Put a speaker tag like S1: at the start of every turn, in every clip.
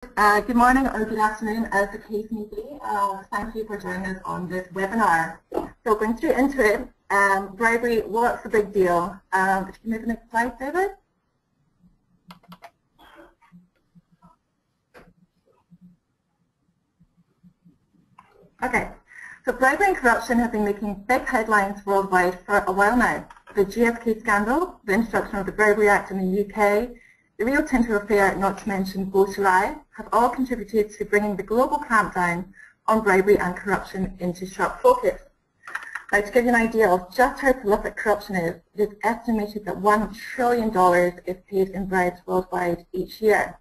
S1: Good morning or good afternoon, as the case may be. Thank you for joining us on this webinar. So going straight into it, bribery, what's the big deal? If you can move the next slide, David. Okay, so bribery and corruption have been making big headlines worldwide for a while now. The GSK scandal, the introduction of the Bribery Act in the UK, the Rio Tinto affair, not to mention Bocharai, have all contributed to bringing the global clampdown on bribery and corruption into sharp focus. Now, to give you an idea of just how prolific corruption is, it is estimated that $1 trillion is paid in bribes worldwide each year.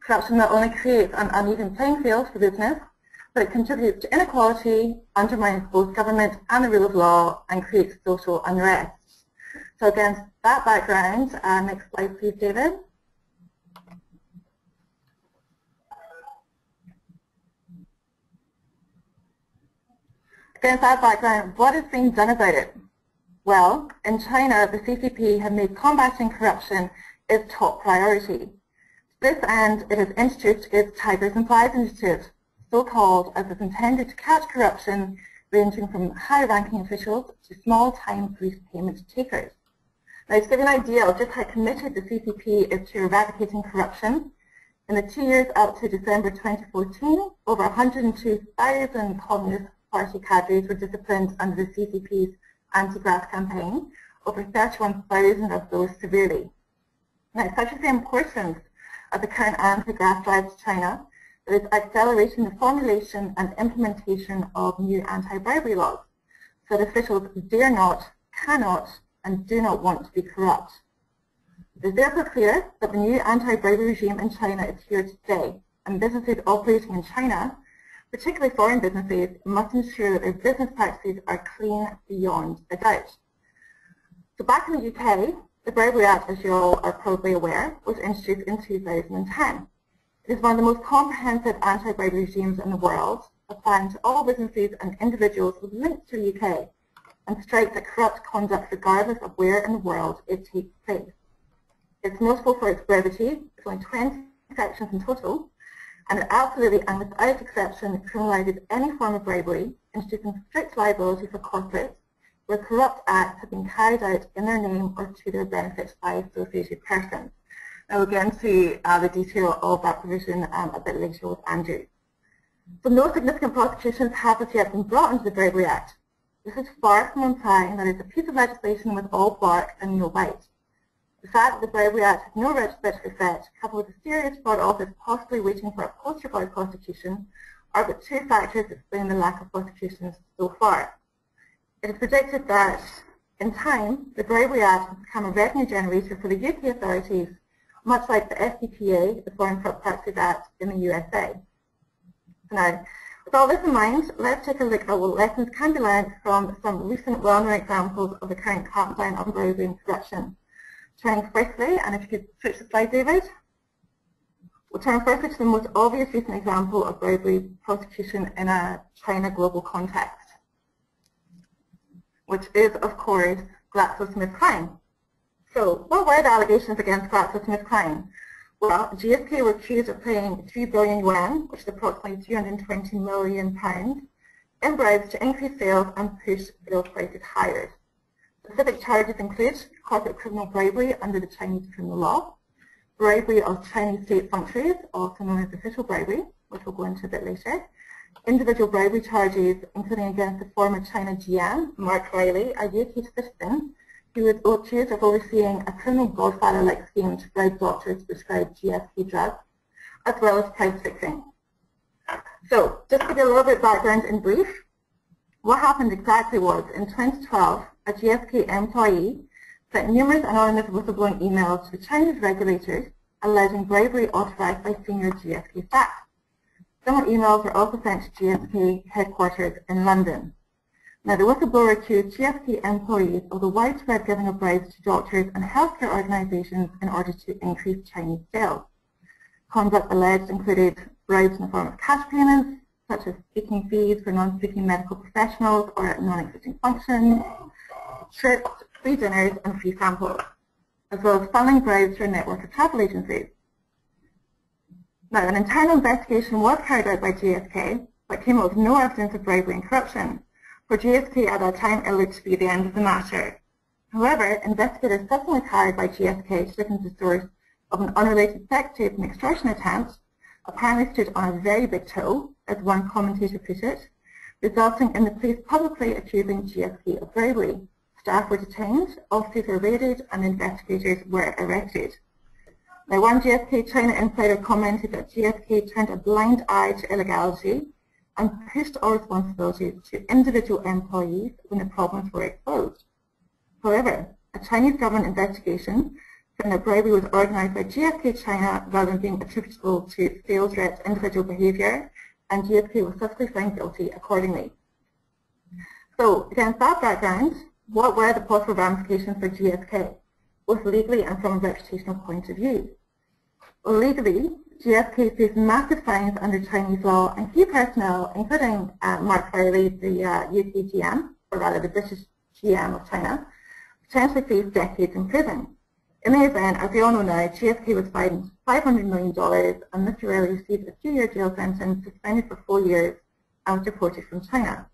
S1: Corruption not only creates an uneven playing field for business, but it contributes to inequality, undermines both government and the rule of law, and creates social unrest. So against that background, next slide please, David. Against that background, what is being done about it? Well, in China, the CCP have made combating corruption its top priority. To this end, it has introduced its Tigers and Flies initiative, so-called as is intended to catch corruption ranging from high-ranking officials to small-time police payment takers. Now, to give you an idea of just how committed the CCP is to eradicating corruption, in the 2 years up to December 2014, over 102,000 Communist Party cadres were disciplined under the CCP's anti-graft campaign, over 31,000 of those severely. Now, such is the importance of the current anti-graft drive to China that it's accelerating the formulation and implementation of new anti-bribery laws, so that officials dare not, cannot, and do not want to be corrupt. It is therefore clear that the new anti-bribery regime in China is here to stay, and businesses operating in China, particularly foreign businesses, must ensure that their business practices are clean beyond a doubt. So back in the UK, the Bribery Act, as you all are probably aware, was introduced in 2010. It is one of the most comprehensive anti-bribery regimes in the world, applying to all businesses and individuals with links to the UK, and strikes at corrupt conduct regardless of where in the world it takes place. It's notable for its brevity, it's only 20 sections in total, and it absolutely and without exception criminalises any form of bribery, introducing strict liability for corporates where corrupt acts have been carried out in their name or to their benefit by associated persons. Now we'll get into the detail of that provision a bit later with Andrew. So no significant prosecutions have as yet been brought under the Bribery Act. This is far from implying that it's a piece of legislation with all bark and no bite. The fact that the Bribery Act has no retrospective effect, coupled with a serious fraud office possibly waiting for a post-trial prosecution, are but two factors that explain the lack of prosecutions so far. It is predicted that, in time, the Bribery Act will become a revenue generator for the UK authorities, much like the FCPA, the Foreign Corrupt Practices Act, in the USA. Now, with all this in mind, let's take a look at what lessons can be learned from some recent well-known examples of the current clampdown on bribery and corruption. Turning firstly, and if you could switch the slide, David. We'll turn firstly to the most obvious recent example of bribery prosecution in a China global context, which is, of course, GlaxoSmithKline. So, what were the allegations against GlaxoSmithKline? Well, GSK were accused of paying 3 billion yuan, which is approximately £320 million, in bribes to increase sales and push sales prices higher. Specific charges include corporate criminal bribery under the Chinese criminal law, bribery of Chinese state functionaries, also known as official bribery, which we'll go into a bit later, individual bribery charges, including against the former China GM, Mark Riley, a UK citizen, who was accused of overseeing a criminal godfather-like scheme to bribe doctors to prescribe GSK drugs, as well as price fixing. So, just to give you a little bit of background in brief, what happened exactly was, in 2012, a GSK employee sent numerous anonymous whistleblowing emails to the Chinese regulators alleging bribery authorized by senior GSK staff. Similar emails were also sent to GSK headquarters in London. Now, the whistleblower accused GSK employees of the widespread giving of bribes to doctors and healthcare organizations in order to increase Chinese sales. Conduct alleged included bribes in the form of cash payments, such as speaking fees for non-speaking medical professionals or at non-existing functions, trips, free dinners, and free samples, as well as funneling bribes through a network of travel agencies. Now, an internal investigation was carried out by GSK, but came up with no evidence of bribery and corruption. For GSK at that time, it looked to be the end of the matter. However, investigators subsequently hired by GSK to look into the source of an unrelated sex, tape and extortion attempt apparently stood on a very big toe, as one commentator put it, resulting in the police publicly accusing GSK of bribery. Staff were detained, offices were raided, and investigators were arrested. Now, one GSK China insider commented that GSK turned a blind eye to illegality and pushed all responsibilities to individual employees when the problems were exposed. However, a Chinese government investigation found that bribery was organised by GSK China rather than being attributable to sales reps' individual behaviour, and GSK was subsequently found guilty accordingly. So, against that background, what were the possible ramifications for GSK, both legally and from a reputational point of view? Well, legally, GSK faced massive fines under Chinese law, and key personnel, including Mark Farley, the UK GM, or rather the British GM of China, potentially faced decades in prison. In the event, as we all know now, GSK was fined $500 million, and Mr. Farley received a 2-year jail sentence, suspended for 4 years, and was deported from China.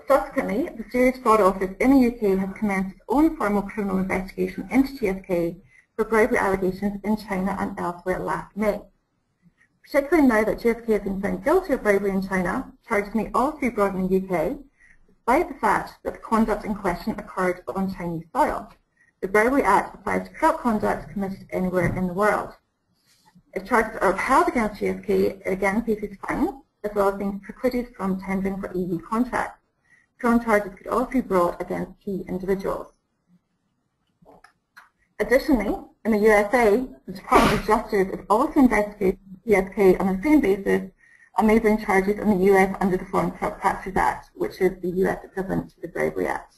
S1: Subsequently, the Serious Fraud Office in the UK has commenced its own formal criminal investigation into GSK for bribery allegations in China and elsewhere last May. Particularly now that GSK has been found guilty of bribery in China, charges may also be brought in the UK, despite the fact that the conduct in question occurred on Chinese soil. The Bribery Act applies to corrupt conduct committed anywhere in the world. If charges are upheld against GSK, it again faces fines, as well as being precluded from tendering for EU contracts. Criminal charges could also be brought against key individuals. Additionally, in the USA, the Department of Justice is also investigating GSK on the same basis and may bring charges in the US under the Foreign Corrupt Practices Act, which is the US equivalent to the Bribery Act.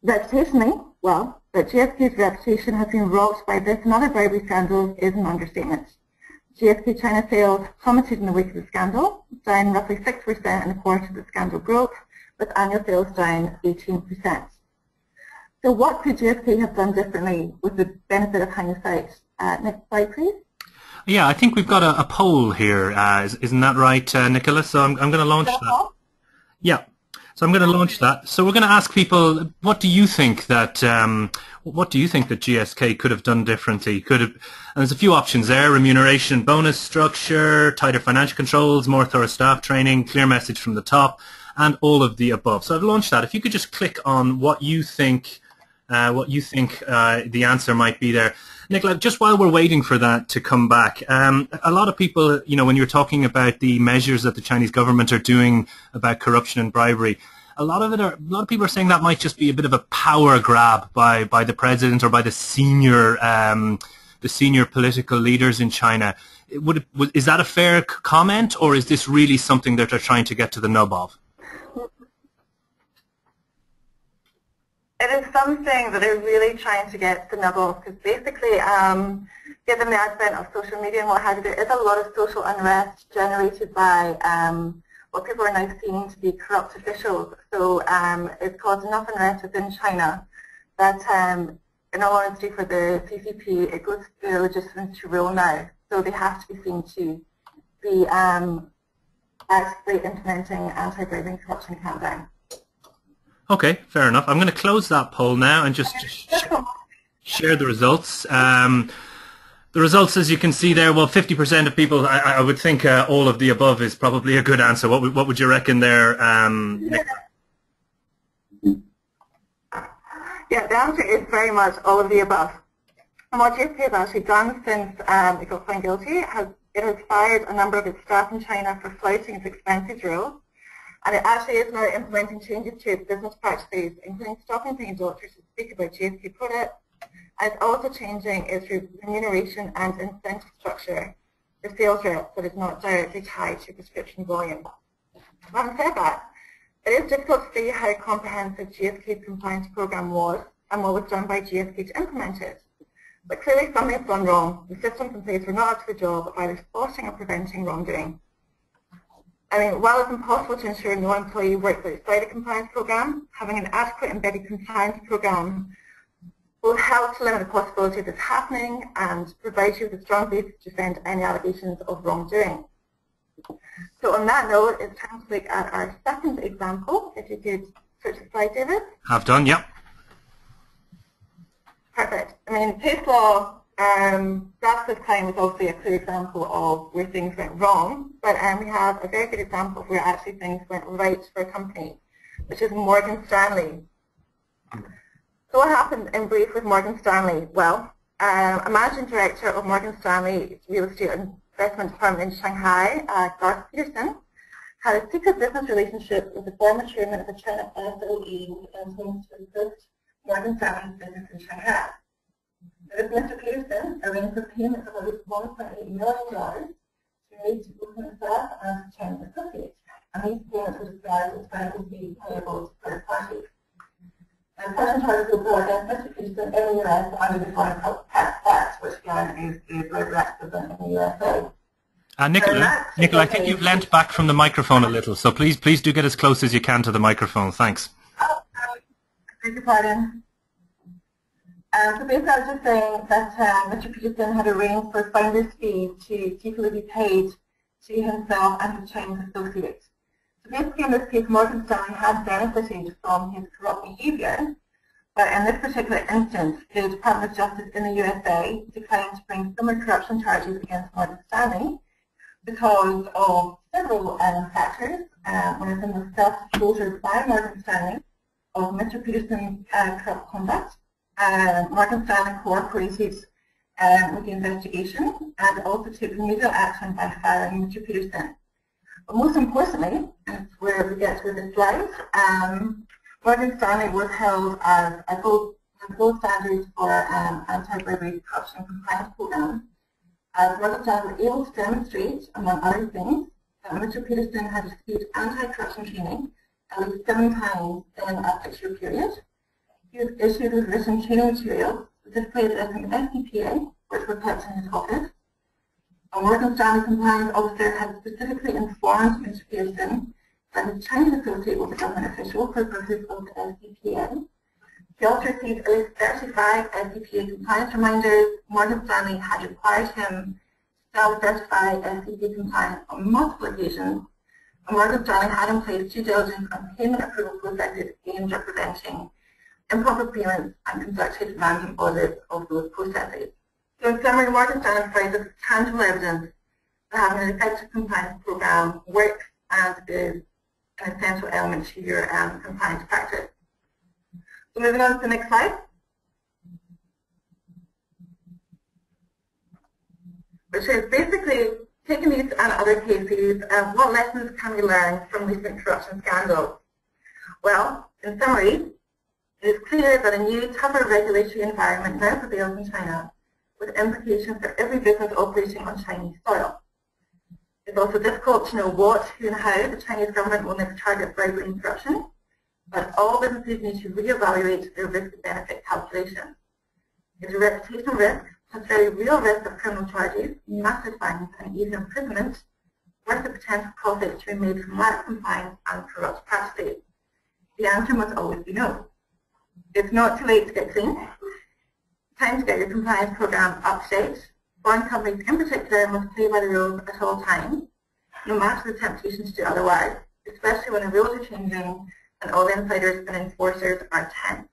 S1: Reputationally, well, that GSK's reputation has been rocked by this and other bribery scandals is an understatement. GSK China sales plummeted in the wake of the scandal, down roughly 6% in the quarter the scandal broke, with annual sales down 18%. So what could GSK have done differently with the benefit of hindsight? Next slide, please.
S2: Yeah, I think we've got a poll here. Isn't that right, Nicola? So I'm going to launch that. Yeah. So I'm going to launch that. So we're going to ask people, what do you think that GSK could have done differently? And there's a few options there: remuneration, bonus structure, tighter financial controls, more thorough staff training, clear message from the top, and all of the above. So I've launched that. If you could just click on what you think the answer might be there. Nicola, just while we're waiting for that to come back, a lot of people, when you're talking about the measures that the Chinese government are doing about corruption and bribery, a lot of people are saying that might just be a bit of a power grab by the president or by the senior political leaders in China. Is that a fair comment, or is this really something that they're trying to get to the nub of?
S1: It is something that they're really trying to get to the nub of, because basically, given the advent of social media and what have you, there is a lot of social unrest generated by what people are now seeing to be corrupt officials. So it's caused enough unrest within China that, in all honesty, for the CCP, it goes through the legitimacy to rule now. So they have to be seen to be actively implementing anti-bribery and corruption campaign.
S2: Okay, fair enough. I'm going to close that poll now and just share the results. The results, as you can see there, well, 50% of people, I would think all of the above is probably a good answer. What would you reckon there, Nick?
S1: Yeah, the answer is very much all of the above. And what GSK has actually done since it got found guilty, it has fired a number of its staff in China for flouting its expenses rules. And it actually is now implementing changes to its business practices, including stopping paying doctors to speak about GSK products, and it's also changing its remuneration and incentive structure for sales reps that is not directly tied to prescription volume. Having said that, it is difficult to see how comprehensive GSK's compliance program was and what was done by GSK to implement it. But clearly something has gone wrong. The systems in place were not up to the job of either spotting or preventing wrongdoing. I mean, while it's impossible to ensure no employee works outside a compliance program, having an adequate embedded compliance program will help to limit the possibility of this happening and provide you with a strong basis to defend any allegations of wrongdoing. So on that note, it's time to look at our second example. If you could switch the slide, David.
S2: Have done, yep.
S1: Perfect. I mean, case law, grasp of time was obviously a clear example of where things went wrong, but we have a very good example of where actually things went right for a company, which is Morgan Stanley. So what happened in brief with Morgan Stanley? Well, a managing director of Morgan Stanley real estate investment firm in Shanghai, Garth Peterson, had a secret business relationship with the former chairman of the China SOE with influence to assist Morgan Stanley's business in Shanghai. So this Mr. Peterson arranged for payments of about $1.8 million to made to both himself and his Chinese associates, and these payments were described as financial fees payable to third parties. And person charges were brought against Mr. Peterson in the US under the Foreign Tax Act, which again is the Bribery Act in the USA.
S2: Nicola, I think you've leant back from the microphone a little, so please do get as close as you can to the microphone. Thanks.
S1: Oh, beg your pardon. So basically I was just saying that Mr. Peterson had arranged for finder's fees to chiefly be paid to himself and his Chinese associates. So basically in this case, Morgan Stanley had benefited from his corrupt behaviour, but in this particular instance, the Department of Justice in the USA declined to bring similar corruption charges against Morgan Stanley because of several factors. One of them was self-disclosure by Morgan Stanley of Mr. Peterson's corrupt conduct. Morgan Stanley cooperated with the investigation and also took remedial action by firing Mr. Peterson. But most importantly, and it's where we get to the slide, Morgan Stanley was held as a gold standard for anti-bribery corruption compliance program. Morgan Stanley was able to demonstrate, among other things, that Mr. Peterson had received anti-corruption training at least 7 times in a 6-year period. He was issued with written training materials displayed as an SDPA, which were kept in his office. A Morgan Stanley compliance officer had specifically informed Mr. Peterson that his Chinese associate was a government official for the purpose of the SDPA. He also received at least 35 SDPA compliance reminders. Morgan Stanley had required him to self-certify SDPA compliance on multiple occasions. And Morgan Stanley had in place due diligence and payment approval processes aimed at preventing improper payments and conducted random audits of those processes. So in summary, Morgan Stanley provides us tangible evidence that having an effective compliance program works and is an essential element to your compliance practice. So moving on to the next slide, which is basically taking these and other cases, what lessons can we learn from recent corruption scandals? Well, in summary, it is clear that a new, tougher regulatory environment now prevails in China, with implications for every business operating on Chinese soil. It's also difficult to know what, who and how the Chinese government will next target bribery and corruption, but all businesses need to reevaluate their risk-benefit calculations. There's a reputational risk, plus very real risk of criminal charges, massive fines, and even imprisonment, worth the potential profits to be made from lax compliance and corrupt practices. The answer must always be no. It's not too late to get clean. Time to get your compliance program up to date. Foreign companies in particular must play by the rules at all times, no matter the temptation to do otherwise, especially when the rules are changing and all insiders and enforcers are tense.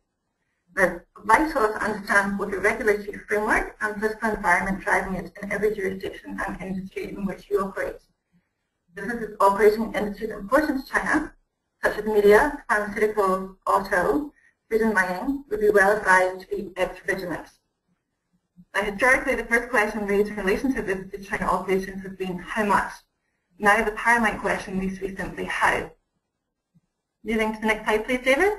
S1: It's vital to understand both the regulatory framework and political environment driving it in every jurisdiction and industry in which you operate. Businesses operating in industries important to China, such as media, pharmaceuticals, auto, food and mining, would be well advised to be extra vigilant. Now, historically, the first question raised in relation to business to China operations has been how much. Now the paramount question needs to be simply how. Moving to the next slide, please, David.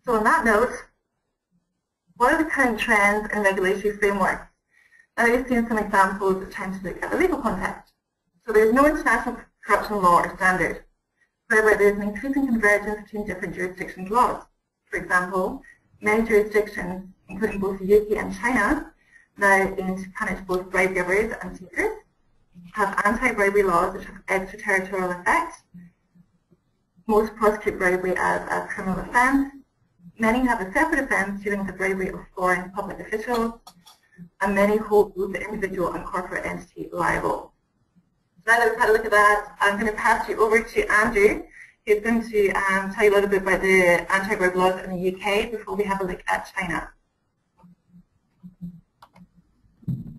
S1: So on that note, what are the current trends in regulatory frameworks? Now we've seen some examples of time to look at the legal context. So there's no international corruption law or standard. However, there's an increasing convergence between different jurisdictions' laws. For example, many jurisdictions, including both the UK and China, now aim to punish both bribe givers and takers, have anti-bribery laws which have extraterritorial effect, Most prosecute bribery as a criminal offence. Many have a separate offence dealing with the bribery of foreign public officials, and many hold the individual and corporate entity liable. So now that we've had a look at that, I'm going to pass you over to Andrew, who's going to tell you a little bit about the anti-bribery laws in the UK before we have a look at China.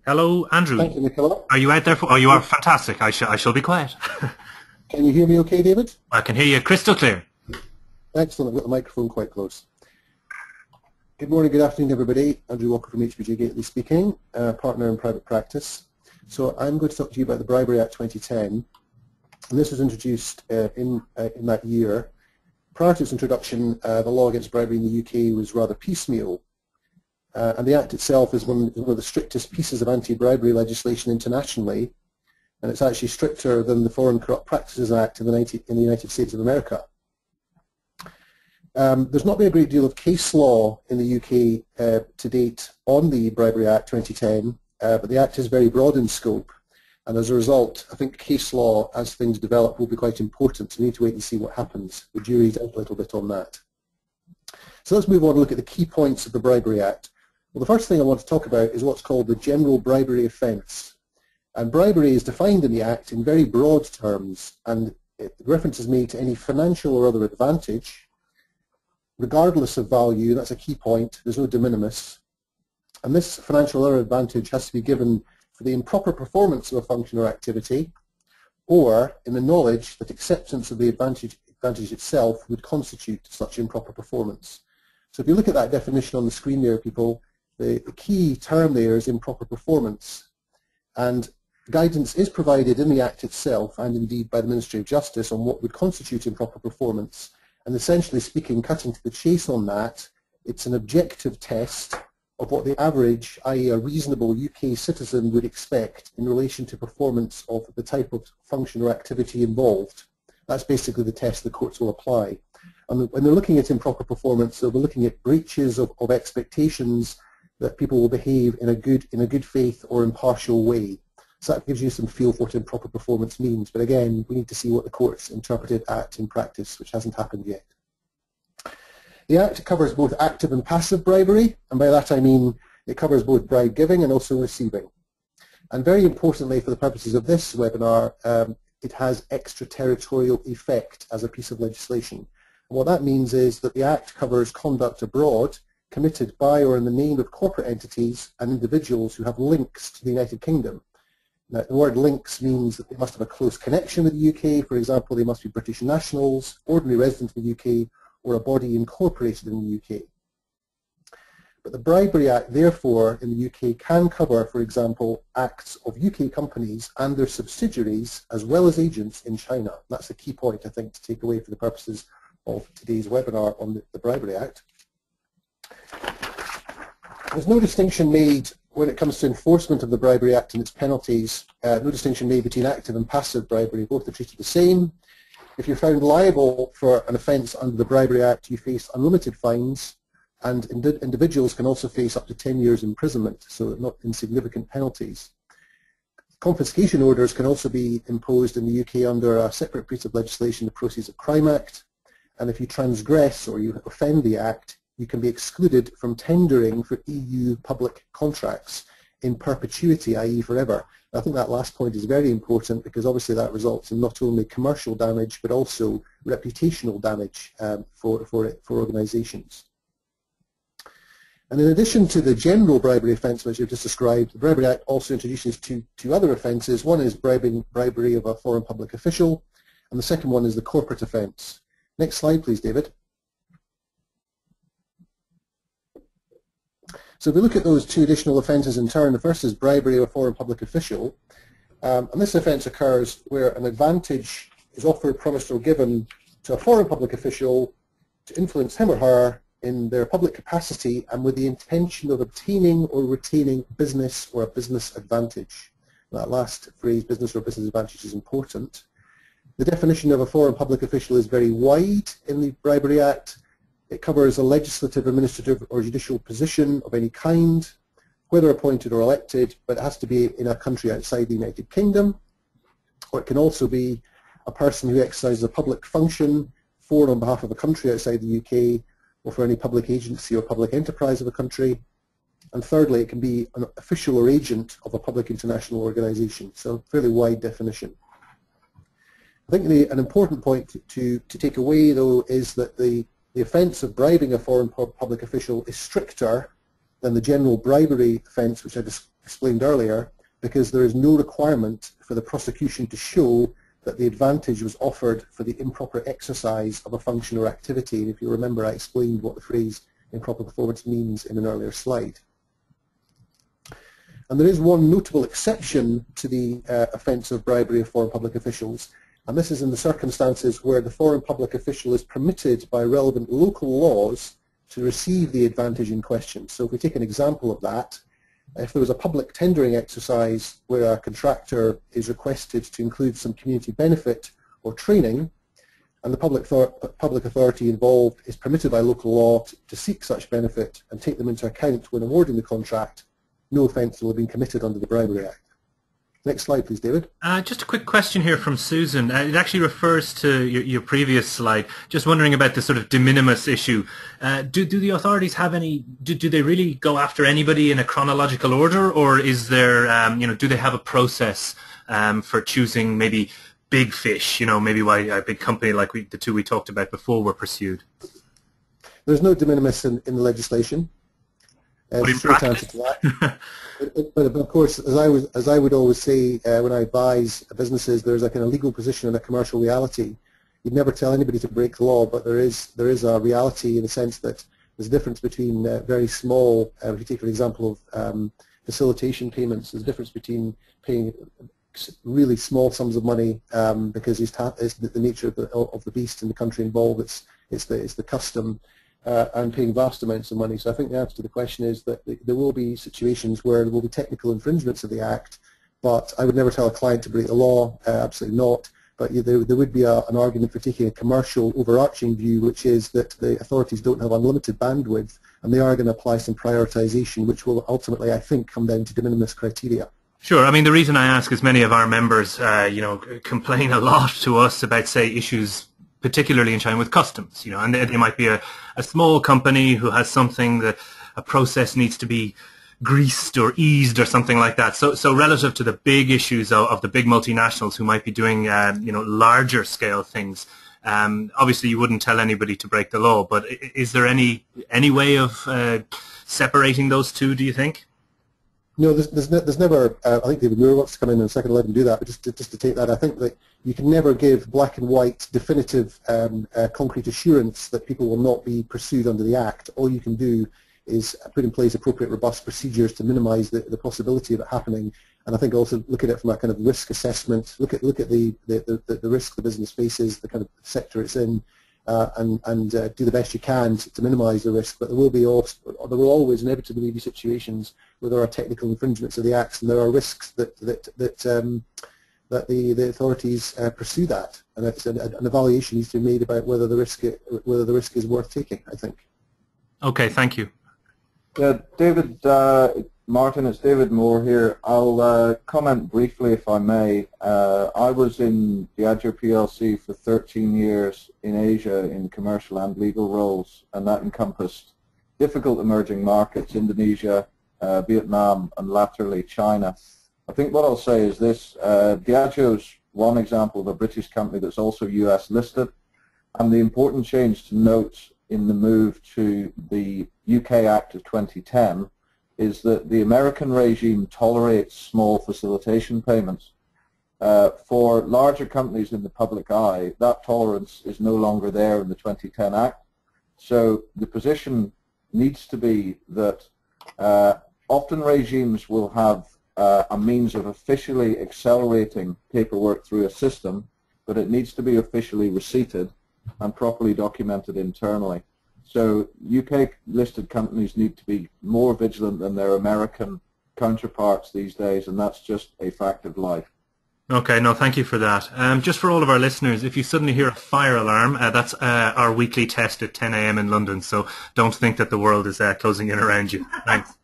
S2: Hello, Andrew.
S3: Thank you, Nicola.
S2: Are you out there? Oh, you are fantastic. I shall be quiet.
S3: Can you hear me okay, David?
S2: I can hear you crystal clear.
S3: Excellent. I've got the microphone quite close. Good morning, good afternoon, everybody. Andrew Walker from HBJ Gately speaking, partner in private practice. So I'm going to talk to you about the Bribery Act 2010. And this was introduced in that year. Prior to its introduction, the law against bribery in the UK was rather piecemeal. And the Act itself is one of the strictest pieces of anti-bribery legislation internationally, and it's actually stricter than the Foreign Corrupt Practices Act in the United States of America. There's not been a great deal of case law in the UK to date on the Bribery Act 2010, but the Act is very broad in scope, and as a result, I think case law, as things develop, will be quite important. So we need to wait and see what happens. The jury's out a little bit on that. So let's move on and look at the key points of the Bribery Act. Well, the first thing I want to talk about is what's called the general bribery offence. And bribery is defined in the Act in very broad terms, and reference is made to any financial or other advantage, regardless of value. That's a key point. There's no de minimis. And this financial or other advantage has to be given for the improper performance of a function or activity, or in the knowledge that acceptance of the advantage itself would constitute such improper performance. So if you look at that definition on the screen there, people, the key term there is improper performance, and guidance is provided in the Act itself and indeed by the Ministry of Justice on what would constitute improper performance. And essentially speaking, cutting to the chase on that, it's an objective test of what the average, i.e. a reasonable UK citizen would expect in relation to performance of the type of function or activity involved. That's basically the test the courts will apply. And when they're looking at improper performance, they'll be looking at breaches of expectations that people will behave in a good faith or impartial way. So that gives you some feel for what improper performance means. But again, we need to see what the courts interpreted Act in practice, which hasn't happened yet. The Act covers both active and passive bribery, and by that I mean it covers both bribe giving and also receiving. And very importantly, for the purposes of this webinar, it has extraterritorial effect as a piece of legislation. And what that means is that the Act covers conduct abroad committed by or in the name of corporate entities and individuals who have links to the United Kingdom. Now, the word links means that they must have a close connection with the UK. For example, they must be British nationals, ordinary residents of the UK, or a body incorporated in the UK. But the Bribery Act, therefore, in the UK can cover, for example, acts of UK companies and their subsidiaries, as well as agents in China. That's a key point, I think, to take away for the purposes of today's webinar on the Bribery Act. There's no distinction made when it comes to enforcement of the Bribery Act and its penalties, no distinction made between active and passive bribery. Both are treated the same. If you're found liable for an offence under the Bribery Act, you face unlimited fines, and individuals can also face up to 10 years imprisonment, so not insignificant penalties. Confiscation orders can also be imposed in the UK under a separate piece of legislation, the Proceeds of Crime Act, and if you transgress or you offend the Act, you can be excluded from tendering for EU public contracts in perpetuity, i.e. forever. I think that last point is very important because obviously that results in not only commercial damage but also reputational damage for organisations. And in addition to the general bribery offence which you've just described, the Bribery Act also introduces two other offences. One is bribery of a foreign public official, and the second one is the corporate offence. Next slide, please, David. So if we look at those two additional offences in turn, the first is bribery of a foreign public official, and this offence occurs where an advantage is offered, promised or given to a foreign public official to influence him or her in their public capacity and with the intention of obtaining or retaining business or a business advantage. That last phrase, business or business advantage, is important. The definition of a foreign public official is very wide in the Bribery Act. It covers a legislative, administrative or judicial position of any kind, whether appointed or elected, but it has to be in a country outside the United Kingdom. Or it can also be a person who exercises a public function 4 on behalf of a country outside the UK, or for any public agency or public enterprise of a country. And thirdly, it can be an official or agent of a public international organisation, so fairly wide definition. I think an important point to take away, though, is that the offence of bribing a foreign public official is stricter than the general bribery offence, which I just explained earlier, because there is no requirement for the prosecution to show that the advantage was offered for the improper exercise of a function or activity. And if you remember, I explained what the phrase improper performance means in an earlier slide. And there is one notable exception to the offence of bribery of foreign public officials, and this is in the circumstances where the foreign public official is permitted by relevant local laws to receive the advantage in question. So if we take an example of that, if there was a public tendering exercise where a contractor is requested to include some community benefit or training, and the public authority involved is permitted by local law to seek such benefit and take them into account when awarding the contract, no offence will have been committed under the Bribery Act. Next slide, please, David.
S2: Just a quick question here from Susan. It actually refers to your previous slide. Just wondering about the sort of de minimis issue. Do the authorities have any? Do they really go after anybody in a chronological order, or is there? Do they have a process for choosing maybe big fish? Maybe why a big company like the two we talked about before were pursued.
S3: There's no de minimis in the legislation. Short answer to that. But of course, as I would always say when I advise businesses, there's like a legal position and a commercial reality. You'd never tell anybody to break the law, but there is a reality in the sense that there's a difference between very small. If you take an example of facilitation payments, there's a difference between paying really small sums of money because it's the nature of the beast in the country involved. It's the custom. And paying vast amounts of money. So I think the answer to the question is that there will be situations where there will be technical infringements of the Act, but I would never tell a client to break the law, absolutely not. But there would be an argument for taking a commercial overarching view, which is that the authorities don't have unlimited bandwidth and they are going to apply some prioritization, which will ultimately, I think, come down to de minimis criteria.
S2: Sure. I mean, the reason I ask is many of our members, complain a lot to us about, say, issues particularly in China with customs, and they might be a small company who has something that a process needs to be greased or eased or something like that. So relative to the big issues of the big multinationals who might be doing, larger scale things, obviously you wouldn't tell anybody to break the law, but is there any way of separating those two, do you think?
S3: No, there's never. I think David Moore wants to come in a second. Let him do that. But just to take that, I think that you can never give black and white, definitive, concrete assurance that people will not be pursued under the Act. All you can do is put in place appropriate, robust procedures to minimise the possibility of it happening. And I think also look at it from a kind of risk assessment. Look at the risk the business faces, the kind of sector it's in. And do the best you can to minimise the risk, but there will always inevitably be situations where there are technical infringements of the Acts, and there are risks that the authorities pursue that, and an evaluation needs to be made about whether the risk is worth taking, I think.
S2: Okay, thank you.
S4: Yeah, David, Martin, it's David Moore here. I'll comment briefly, if I may. I was in Diageo PLC for 13 years in Asia in commercial and legal roles, and that encompassed difficult emerging markets, Indonesia, Vietnam, and laterally China. I think what I'll say is this. Diageo's one example of a British company that's also US listed, and the important change to note in the move to the UK Act of 2010 is that the American regime tolerates small facilitation payments. For larger companies in the public eye, that tolerance is no longer there in the 2010 Act. So the position needs to be that often regimes will have a means of officially accelerating paperwork through a system, but it needs to be officially receipted and properly documented internally. So UK-listed companies need to be more vigilant than their American counterparts these days, and that's just a fact of life.
S2: Okay, no, thank you for that. Just for all of our listeners, if you suddenly hear a fire alarm, that's our weekly test at 10 a.m. in London, so don't think that the world is closing in around you. Thanks.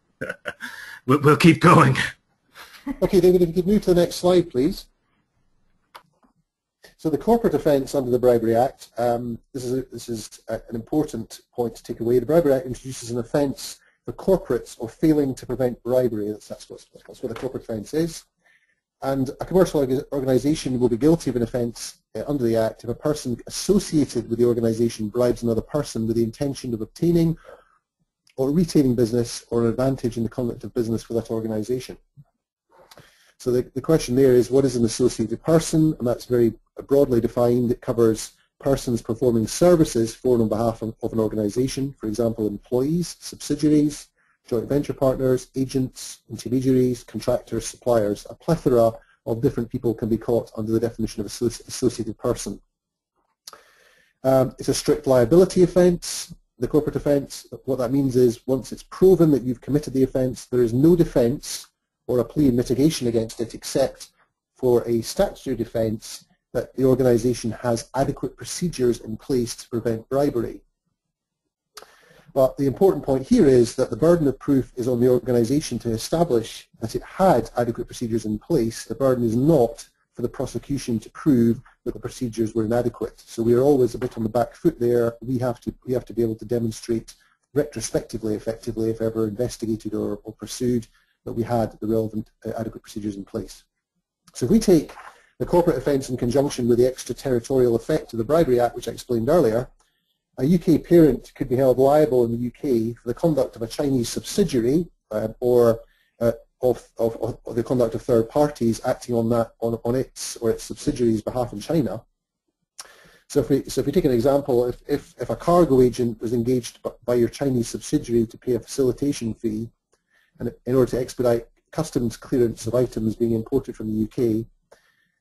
S2: We'll keep going.
S3: Okay, David, if you could move to the next slide, please. So the corporate offence under the Bribery Act, this is an important point to take away. The Bribery Act introduces an offence for corporates of failing to prevent bribery. That's what a corporate offence is. And a commercial organisation will be guilty of an offence under the Act if a person associated with the organisation bribes another person with the intention of obtaining or retaining business or an advantage in the conduct of business with that organisation. So the question there is, what is an associated person? And that's very broadly defined. It covers persons performing services for and on behalf of an organisation, for example, employees, subsidiaries, joint venture partners, agents, intermediaries, contractors, suppliers. A plethora of different people can be caught under the definition of associated person. It's a strict liability offence, the corporate offence. What that means is once it's proven that you've committed the offence, there is no defence or a plea in mitigation against it except for a statutory defence that the organisation has adequate procedures in place to prevent bribery. But the important point here is that the burden of proof is on the organisation to establish that it had adequate procedures in place. The burden is not for the prosecution to prove that the procedures were inadequate. So we are always a bit on the back foot there. We have to be able to demonstrate retrospectively, effectively, if ever investigated or pursued, that we had the relevant adequate procedures in place. So if we take the corporate offence in conjunction with the extraterritorial effect of the Bribery Act, which I explained earlier, a UK parent could be held liable in the UK for the conduct of a Chinese subsidiary or of the conduct of third parties acting on its or its subsidiaries' behalf in China. So if we take an example, if a cargo agent was engaged by your Chinese subsidiary to pay a facilitation fee and in order to expedite customs clearance of items being imported from the UK,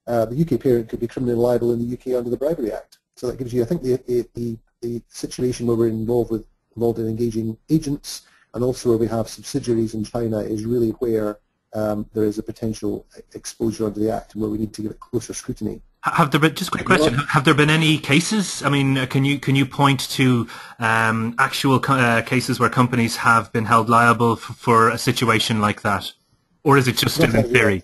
S3: the UK parent could be criminally liable in the UK under the Bribery Act. So that gives you, I think, the situation where we're involved in engaging agents and also where we have subsidiaries in China is really where there is a potential exposure under the Act and where we need to give it closer scrutiny.
S2: Have there been, just a quick question, have there been any cases? I mean, can you point to actual cases where companies have been held liable for a situation like that? Or is it just still in theory?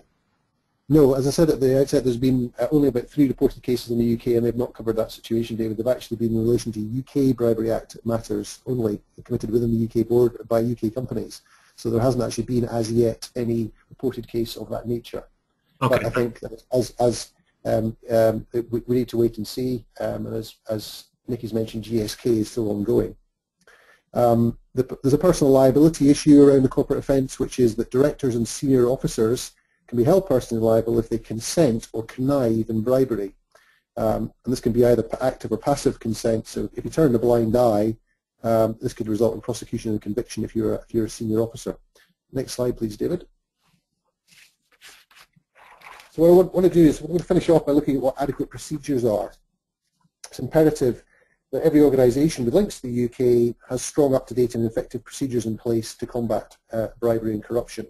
S3: No, as I said at the outset, there's been only about 3 reported cases in the UK, and they've not covered that situation, David. They've actually been in relation to UK Bribery Act matters only, committed within the UK board by UK companies. So there hasn't actually been, as yet, any reported case of that nature. Okay. But I think that we need to wait and see, and as Nicky's mentioned, GSK is still ongoing. There's a personal liability issue around the corporate offence, which is that directors and senior officers can be held personally liable if they consent or connive in bribery. And this can be either active or passive consent. So if you turn a blind eye, this could result in prosecution and conviction if you're a senior officer. Next slide, please, David. So what I want to do is we're going to finish off by looking at what adequate procedures are. It's imperative that every organisation with links to the UK has strong, up-to-date and effective procedures in place to combat bribery and corruption.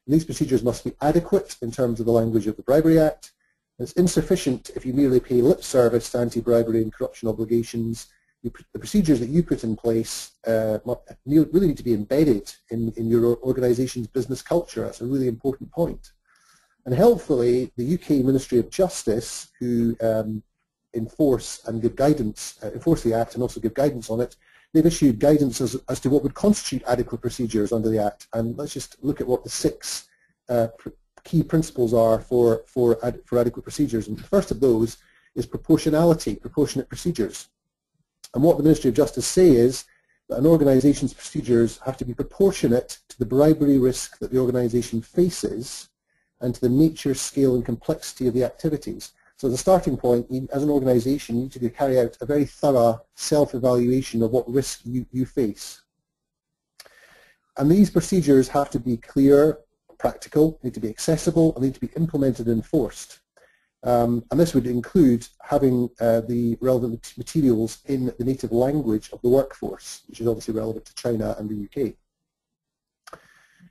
S3: And these procedures must be adequate in terms of the language of the Bribery Act. It's insufficient if you merely pay lip service to anti-bribery and corruption obligations. The procedures that you put in place really need to be embedded in your organisation's business culture. That's a really important point. And helpfully, the UK Ministry of Justice, who enforce and give guidance, enforce the Act and also give guidance on it, they've issued guidance as to what would constitute adequate procedures under the Act. And let's just look at what the 6 key principles are for adequate procedures. And the first of those is proportionality, proportionate procedures. And what the Ministry of Justice say is that an organisation's procedures have to be proportionate to the bribery risk that the organisation faces and to the nature, scale and complexity of the activities. So as a starting point, as an organisation, you need to carry out a very thorough self-evaluation of what risk you face. And these procedures have to be clear, practical, need to be accessible, and need to be implemented and enforced. And this would include having the relevant materials in the native language of the workforce, which is obviously relevant to China and the UK.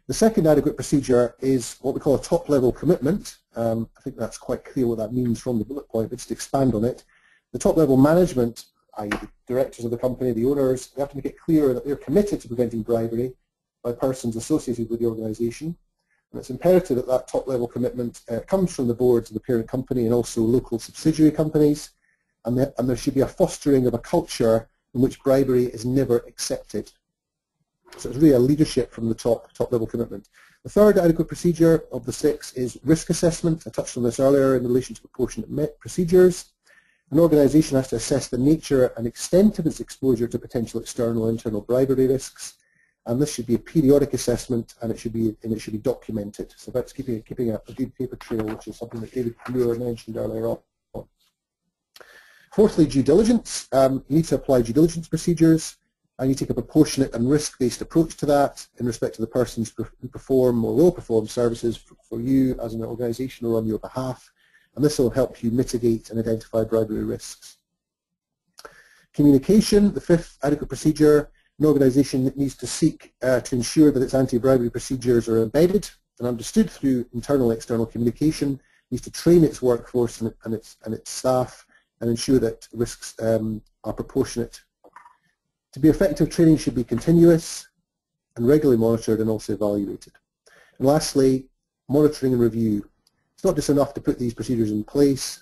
S3: The second adequate procedure is what we call a top-level commitment. I think that's quite clear what that means from the bullet point, but just to expand on it. The top-level management, i.e. the directors of the company, the owners, they have to make it clear that they're committed to preventing bribery by persons associated with the organisation. And it's imperative that that top-level commitment comes from the boards of the parent company and also local subsidiary companies, and there should be a fostering of a culture in which bribery is never accepted. So it's really a leadership from the top-level commitment. The third adequate procedure of the 6 is risk assessment. I touched on this earlier in relation to proportionate procedures. An organisation has to assess the nature and extent of its exposure to potential external and internal bribery risks, and this should be a periodic assessment, and it should be documented. So that's keeping a good paper trail, which is something that David Muir mentioned earlier on. Fourthly, due diligence. You need to apply due diligence procedures, and you take a proportionate and risk-based approach to that in respect to the persons who perform or will perform services for you as an organisation or on your behalf, and this will help you mitigate and identify bribery risks. Communication, the 5th adequate procedure. An organisation needs to seek to ensure that its anti-bribery procedures are embedded and understood through internal and external communication, needs to train its workforce and its staff and ensure that risks are proportionate. To be effective, training should be continuous and regularly monitored and also evaluated. And lastly, monitoring and review. It's not just enough to put these procedures in place.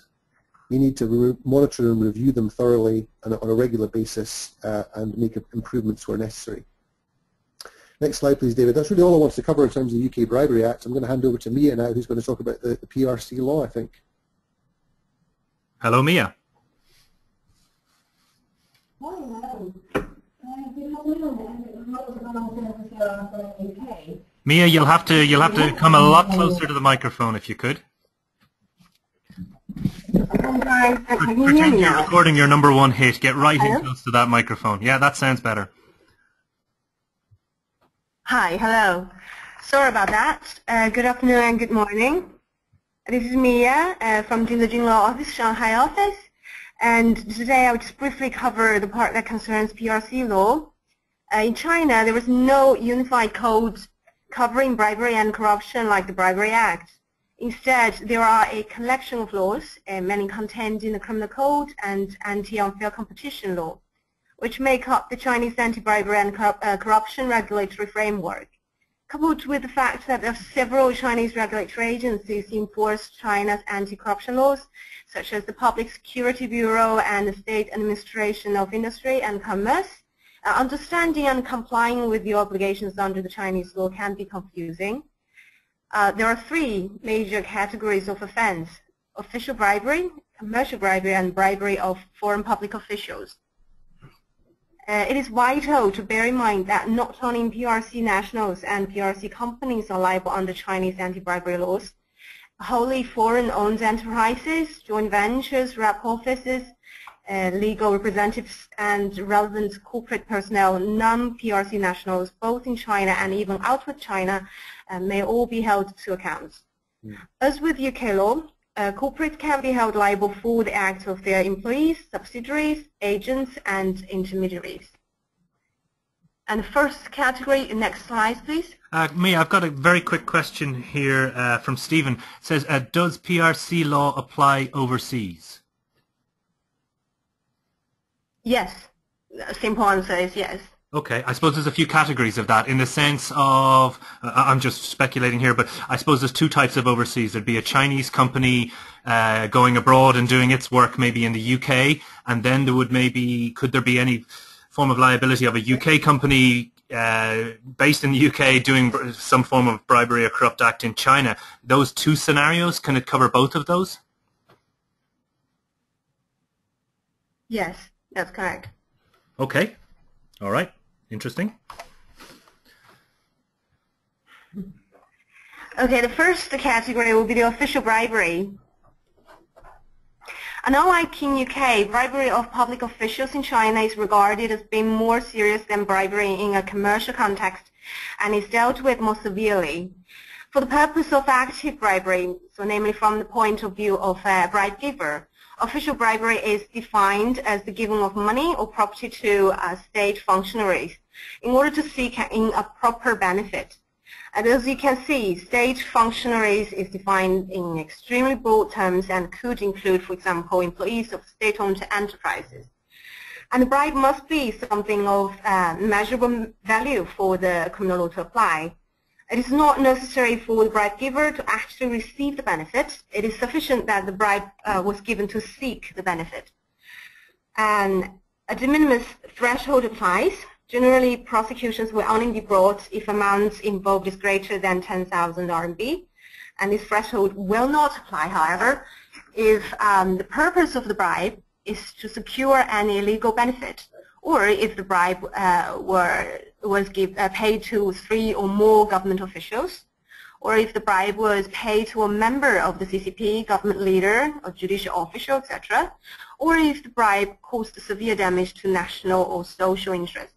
S3: You need to monitor and review them thoroughly and on a regular basis and make improvements where necessary. Next slide, please, David. That's really all I wanted to cover in terms of the UK Bribery Act. I'm going to hand over to Mia now, who's going to talk about the PRC law, I think.
S2: Hello, Mia.
S5: Hello. Good afternoon.
S2: Mia, you'll have to come a lot closer to the microphone if you could. Pretend you're recording your #1 hit. Get right in close to that microphone. Yeah, that sounds better.
S5: Hi, hello. Sorry about that. Good afternoon and good morning. This is Mia from the Law Office, Shanghai office. And today I will just briefly cover the part that concerns PRC law. In China, there was no unified code covering bribery and corruption like the Bribery Act. Instead, there are a collection of laws, many contained in the criminal code and anti-unfair competition law, which make up the Chinese anti-bribery and corruption regulatory framework. Coupled with the fact that there are several Chinese regulatory agencies enforce China's anti-corruption laws, such as the Public Security Bureau and the State Administration of Industry and Commerce, understanding and complying with the obligations under the Chinese law can be confusing. There are 3 major categories of offense: official bribery, commercial bribery, and bribery of foreign public officials. It is vital to bear in mind that not only PRC nationals and PRC companies are liable under Chinese anti-bribery laws. Wholly foreign-owned enterprises, joint ventures, rep offices, legal representatives, and relevant corporate personnel, non-PRC nationals, both in China and even outside China, may all be held to account. As with UK law, corporates can be held liable for the acts of their employees, subsidiaries, agents, and intermediaries. And the first category, next slide, please.
S2: Mia, I've got a very quick question here from Stephen. It says, does PRC law apply overseas?
S5: Yes. Simple answer is yes.
S2: Okay, I suppose there's a few categories of that in the sense of, I'm just speculating here, but I suppose there's 2 types of overseas. There'd be a Chinese company going abroad and doing its work maybe in the UK, and then there would could there be any form of liability of a UK company based in the UK doing some form of bribery or corrupt act in China? Those 2 scenarios, can it cover both of those?
S5: Yes, that's correct.
S2: Okay, all right. Interesting.
S5: Okay, the first category will be the official bribery. And unlike in UK, bribery of public officials in China is regarded as being more serious than bribery in a commercial context and is dealt with more severely. For the purpose of active bribery, so namely from the point of view of a bribe giver, official bribery is defined as the giving of money or property to state functionaries in order to seek a proper benefit. And as you can see, state functionaries is defined in extremely broad terms and could include, for example, employees of state-owned enterprises. And the bribe must be something of measurable value for the criminal law to apply. It is not necessary for the bribe giver to actually receive the benefit. It is sufficient that the bribe was given to seek the benefit. And a de minimis threshold applies. Generally, prosecutions will only be brought if amounts involved is greater than 10,000 RMB. And this threshold will not apply, however, if the purpose of the bribe is to secure an illegal benefit, or if the bribe was paid to 3 or more government officials, or if the bribe was paid to a member of the CCP, government leader, or judicial official, etc., or if the bribe caused severe damage to national or social interests.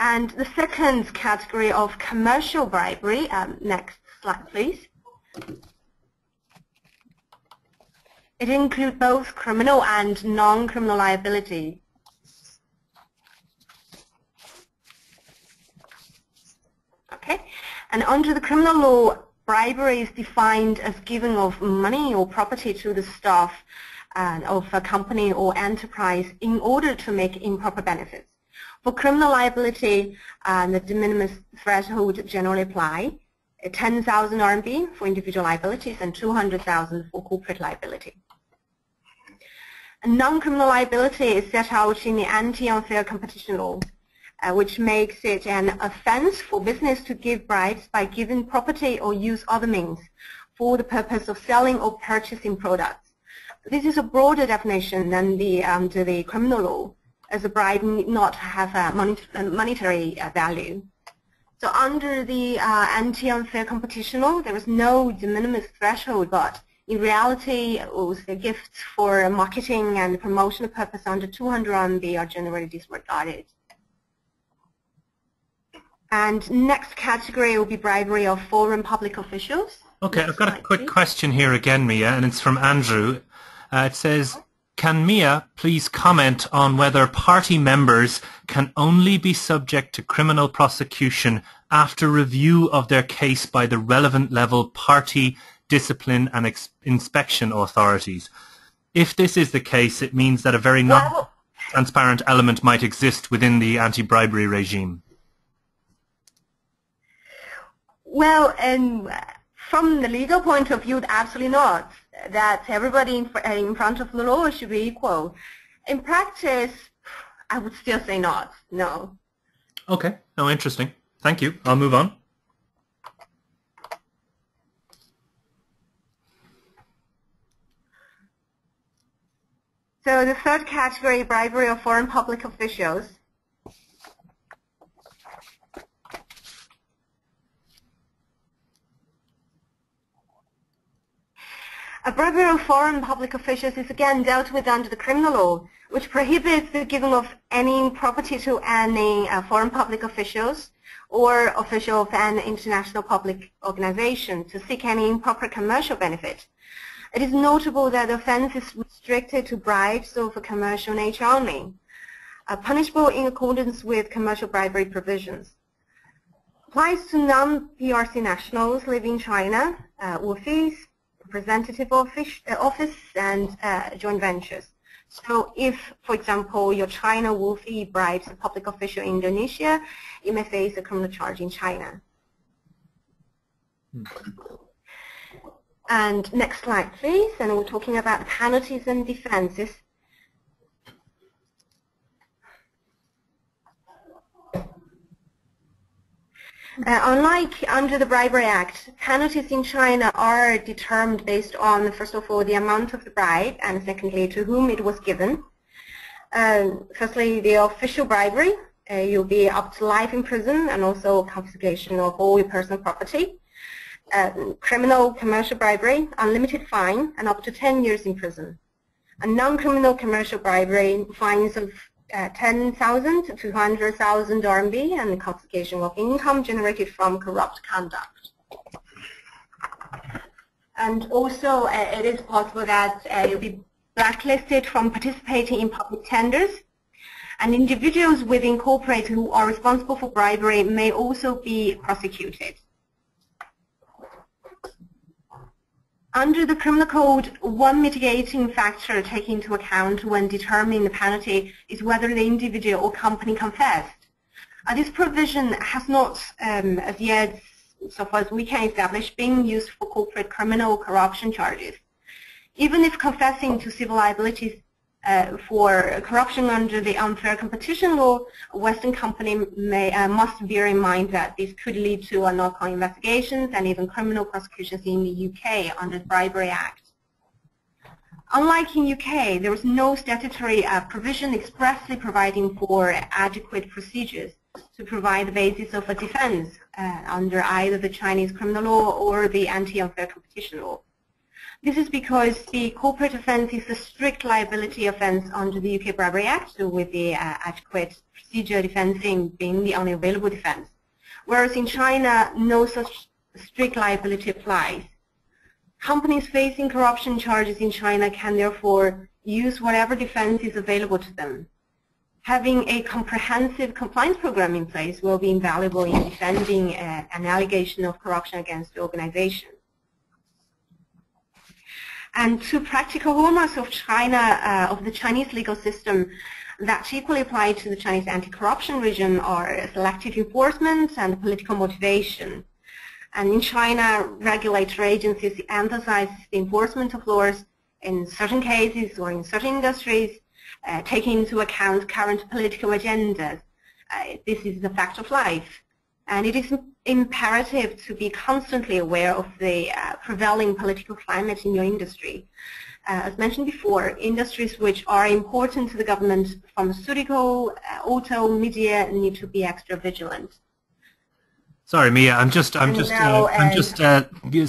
S5: And the second category of commercial bribery, next slide please. It includes both criminal and non-criminal liability. Okay, and under the criminal law, bribery is defined as giving of money or property to the staff of a company or enterprise in order to make improper benefits. For criminal liability, the de minimis threshold generally apply, 10,000 RMB for individual liabilities and 200,000 for corporate liability. Non-criminal liability is set out in the anti-unfair competition law, which makes it an offense for business to give bribes by giving property or use other means for the purpose of selling or purchasing products. This is a broader definition than under the criminal law, as a bribe need not have a monetary value. So under the anti-unfair competition law, there is no de minimis threshold, but in reality, the gifts for marketing and promotional purpose under 200 RMB are generally disregarded. And next category will be bribery of foreign public officials.
S2: Okay, I've got a quick question here again, Mia, and it's from Andrew. It says, can Mia please comment on whether party members can only be subject to criminal prosecution after review of their case by the relevant level party discipline and inspection authorities? If this is the case, it means that a very non-transparent element might exist within the anti-bribery regime.
S5: Well, from the legal point of view, absolutely not. That everybody in front of the law should be equal. In practice, I would still say not, no.
S2: Okay, no, interesting. Thank you. I'll move on.
S5: So the third category, bribery of foreign public officials. A bribery of foreign public officials is again dealt with under the criminal law, which prohibits the giving of any property to any foreign public officials or official of an international public organization to seek any improper commercial benefit. It is notable that the offense is restricted to bribes of a commercial nature only, punishable in accordance with commercial bribery provisions. Applies to non-PRC nationals living in China, WFIs, representative office, and joint ventures. So if, for example, your China WFI bribes a public official in Indonesia, you may face a criminal charge in China. And next slide, please. And we're talking about penalties and defenses. Unlike under the Bribery Act, penalties in China are determined based on, first of all, the amount of the bribe, and secondly, to whom it was given. Firstly, the official bribery, you'll be up to life in prison and also confiscation of all your personal property. Criminal commercial bribery, unlimited fine and up to 10 years in prison. And non-criminal commercial bribery, fines of 10,000 to 100,000 RMB and the confiscation of income generated from corrupt conduct. And also, it is possible that you'll be blacklisted from participating in public tenders, and individuals within corporates who are responsible for bribery may also be prosecuted. Under the Criminal Code, one mitigating factor taken into account when determining the penalty is whether the individual or company confessed. This provision has not, as yet, so far as we can establish, been used for corporate criminal corruption charges. Even if confessing to civil liabilities for corruption under the unfair competition law, a Western company must bear in mind that this could lead to knock-on investigations and even criminal prosecutions in the UK under the Bribery Act. Unlike in UK, there is no statutory provision expressly providing for adequate procedures to provide the basis of a defense under either the Chinese criminal law or the anti-unfair competition law. This is because the corporate offence is a strict liability offence under the UK Bribery Act, so with the adequate procedure defence being the only available defence. Whereas in China, no such strict liability applies. Companies facing corruption charges in China can therefore use whatever defense is available to them. Having a comprehensive compliance program in place will be invaluable in defending an allegation of corruption against the organization. And two practical hallmarks of China, of the Chinese legal system that equally apply to the Chinese anti-corruption regime are selective enforcement and political motivation. And in China, regulatory agencies emphasize the enforcement of laws in certain cases or in certain industries, taking into account current political agendas. This is the fact of life. And it is imperative to be constantly aware of the prevailing political climate in your industry. As mentioned before, industries which are important to the government, pharmaceutical, auto, media, need to be extra vigilant.
S2: Sorry, Mia, I'm just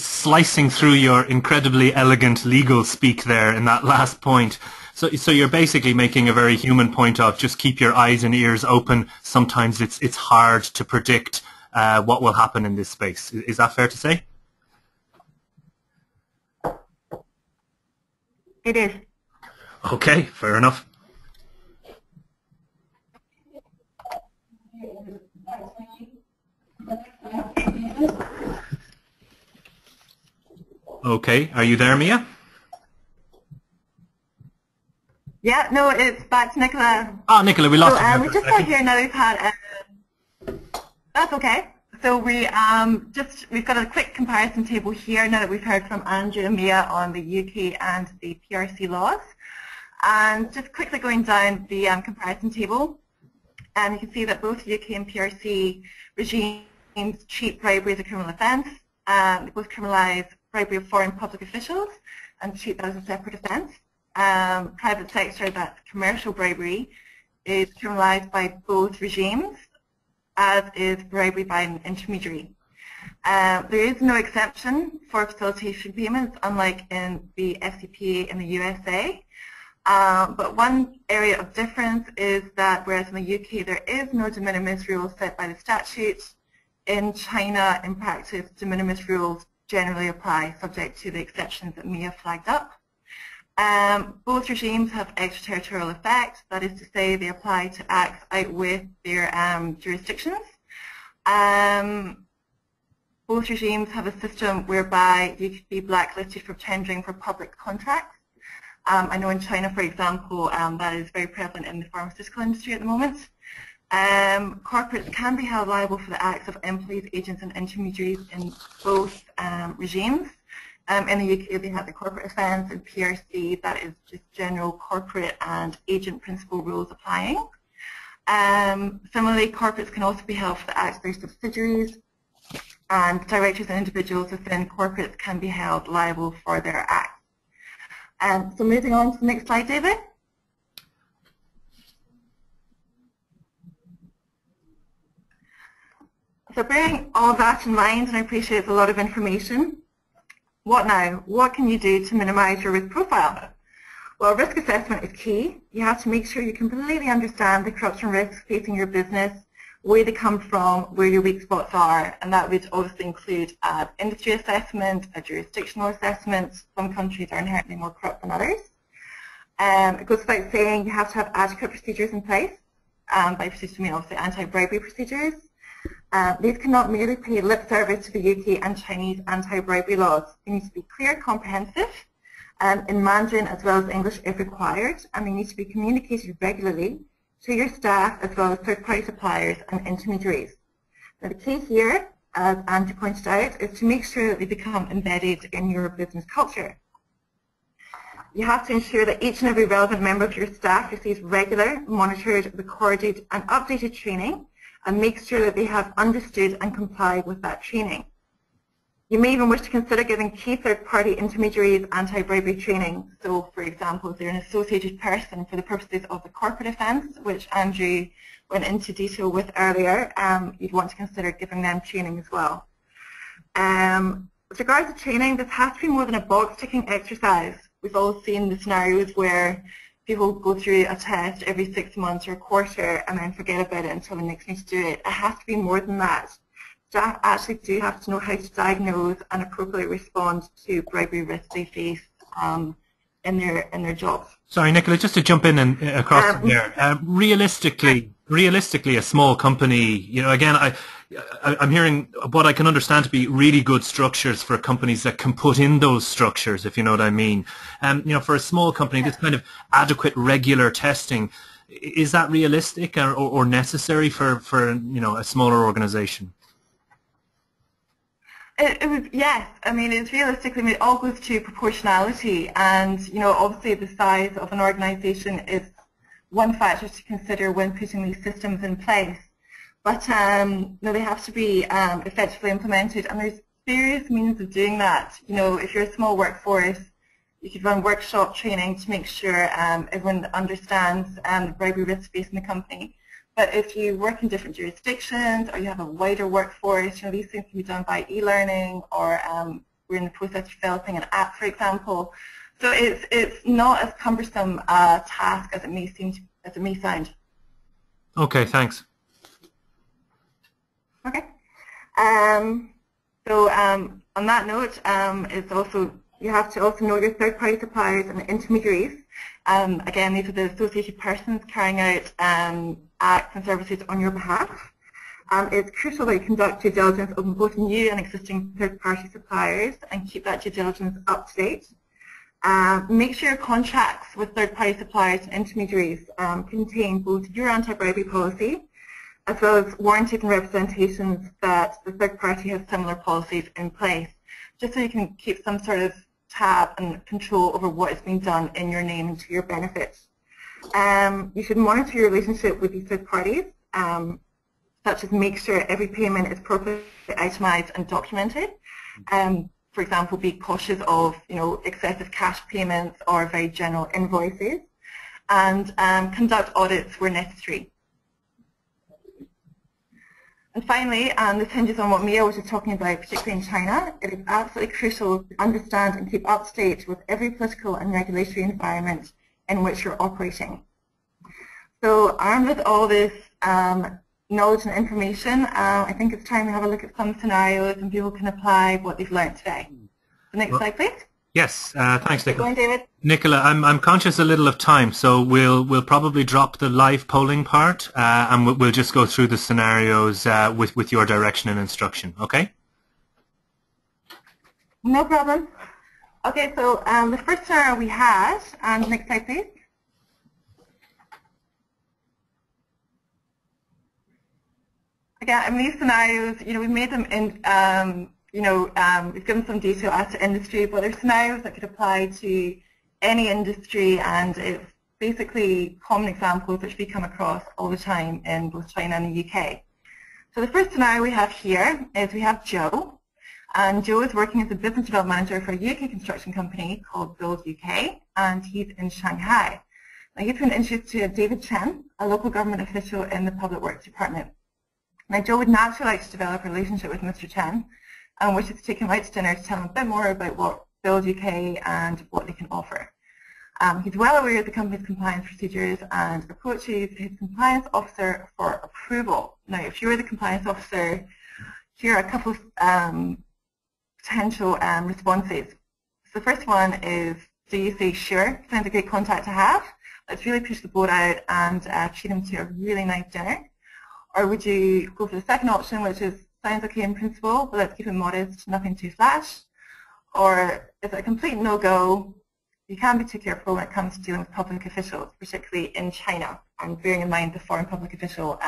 S2: slicing through your incredibly elegant legal speak there in that last point. So you're basically making a very human point of just keep your eyes and ears open. Sometimes it's hard to predict what will happen in this space. Is that fair to say?
S5: It is.
S2: Okay, fair enough. Okay, are you there, Mia?
S1: Yeah, no, it's back to Nicola.
S2: Oh, Nicola, we lost you.
S1: We just got here now. We've had. That's okay. So we've got a quick comparison table here now that we've heard from Andrew and Mia on the UK and the PRC laws, and just quickly going down the comparison table, and you can see that both UK and PRC regimes treat bribery as a criminal offence. They both criminalise bribery of foreign public officials and treat that as a separate offence. Private sector, that's commercial bribery, is criminalised by both regimes, as is bribery by an intermediary. There is no exception for facilitation payments, unlike in the FCPA in the USA. But one area of difference is that whereas in the UK there is no de minimis rule set by the statute, in China, in practice, de minimis rules generally apply, subject to the exceptions that Mia flagged up. Both regimes have extraterritorial effect, that is to say they apply to acts out with their jurisdictions. Both regimes have a system whereby you could be blacklisted for tendering for public contracts. I know in China, for example, that is very prevalent in the pharmaceutical industry at the moment. Corporates can be held liable for the acts of employees, agents and intermediaries in both regimes. In the UK, they have the corporate offence, and PRC, that is just general corporate and agent principal rules applying. Similarly, corporates can also be held for the acts of their subsidiaries, and directors and individuals within corporates can be held liable for their acts. So moving on to the next slide, David. So bearing all that in mind, and I appreciate it's a lot of information, what now? What can you do to minimise your risk profile? Well, risk assessment is key. You have to make sure you completely understand the corruption risks facing your business, where they come from, where your weak spots are, and that would obviously include an industry assessment, a jurisdictional assessment. Some countries are inherently more corrupt than others. It goes without saying you have to have adequate procedures in place. By procedures I mean obviously anti-bribery procedures. These cannot merely pay lip service to the UK and Chinese anti-bribery laws. They need to be clear, comprehensive, in Mandarin as well as English if required, and they need to be communicated regularly to your staff as well as third-party suppliers and intermediaries. Now, the key here, as Andrew pointed out, is to make sure that they become embedded in your business culture. You have to ensure that each and every relevant member of your staff receives regular, monitored, recorded and updated training, and make sure that they have understood and complied with that training. You may even wish to consider giving key third-party intermediaries anti-bribery training. So, for example, if they're an associated person for the purposes of the corporate offence, which Andrew went into detail with earlier, you'd want to consider giving them training as well. With regards to training, this has to be more than a box-ticking exercise. We've all seen the scenarios where people go through a test every 6 months or a quarter and then forget about it until the next need to do it. It has to be more than that. Staff actually do have to know how to diagnose and appropriately respond to bribery risks they face in their jobs.
S2: Sorry, Nicola, just to jump in and across from there. Realistically, a small company, you know, again, I'm hearing what I can understand to be really good structures for companies that can put in those structures, if you know what I mean. You know, for a small company, this kind of adequate, regular testing, is that realistic or necessary for you know, a smaller organisation?
S1: Yes, I mean, it's realistically, I mean, it all goes to proportionality, and, you know, obviously the size of an organisation is one factor to consider when putting these systems in place. But you know, they have to be effectively implemented, and there's various means of doing that. You know, if you're a small workforce, you could run workshop training to make sure everyone understands the bribery risk facing the company. But if you work in different jurisdictions or you have a wider workforce, you know, these things can be done by e-learning, or we're in the process of developing an app, for example. So it's not as cumbersome a task as it may sound.
S2: Okay, thanks.
S1: Okay. So on that note, it's also, you have to also know your third-party suppliers and intermediaries. Again, these are the associated persons carrying out acts and services on your behalf. It's crucial that you conduct due diligence on both new and existing third-party suppliers and keep that due diligence up to date. Make sure your contracts with third-party suppliers and intermediaries contain both your anti-bribery policy as well as warranties and representations that the third party has similar policies in place, just so you can keep some sort of tab and control over what is being done in your name and to your benefit. You should monitor your relationship with these third parties, such as make sure every payment is properly itemized and documented. For example, be cautious of, you know, excessive cash payments or very general invoices, and conduct audits where necessary. And finally, this hinges on what Mia was just talking about, particularly in China. It is absolutely crucial to understand and keep up to date with every political and regulatory environment in which you're operating. So armed with all this knowledge and information, I think it's time we have a look at some scenarios and people can apply what they've learned today. The next slide, please.
S2: Yes, thanks, Nicola.
S1: Going, David.
S2: Nicola, I'm conscious a little of time, so we'll probably drop the live polling part, and we'll just go through the scenarios with your direction and instruction. Okay?
S1: No problem. Okay, so the first scenario we had, and next slide, please. Again, I mean, these scenarios, you know, we made them in. We've given some detail as to industry, but there are scenarios that could apply to any industry, and it's basically common examples which we come across all the time in both China and the UK. So the first scenario we have here is we have Joe, and Joe is working as a business development manager for a UK construction company called Build UK, and he's in Shanghai. Now he's been introduced to David Chen, a local government official in the Public Works Department. Now Joe would naturally like to develop a relationship with Mr. Chen, and wishes to take him out to dinner to tell him a bit more about what Build UK and what they can offer. He's well aware of the company's compliance procedures and approaches his compliance officer for approval. Now, if you're the compliance officer, here are a couple of potential responses. So the first one is, do you say, sure, sounds a great contact to have, let's really push the boat out and treat him to a really nice dinner? Or would you go for the second option, which is, sounds okay in principle, but let's keep it modest, nothing too flash? Or is it a complete no-go? You can be too careful when it comes to dealing with public officials, particularly in China. and bearing in mind the foreign public official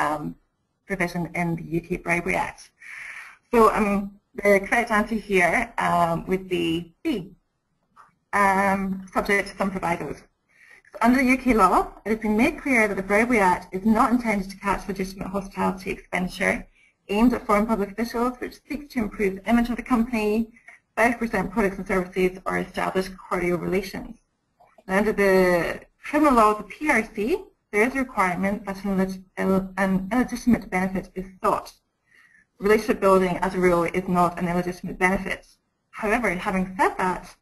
S1: provision in the UK Bribery Act. So the correct answer here would be B, subject to some provisos. So under UK law, it has been made clear that the Bribery Act is not intended to catch legitimate hospitality expenditure aimed at foreign public officials which seeks to improve the image of the company, better present products and services, or establish cordial relations. Now, under the criminal law of the PRC, there is a requirement that an illegitimate benefit is sought. Relationship building, as a rule, is not an illegitimate benefit. However, having said that,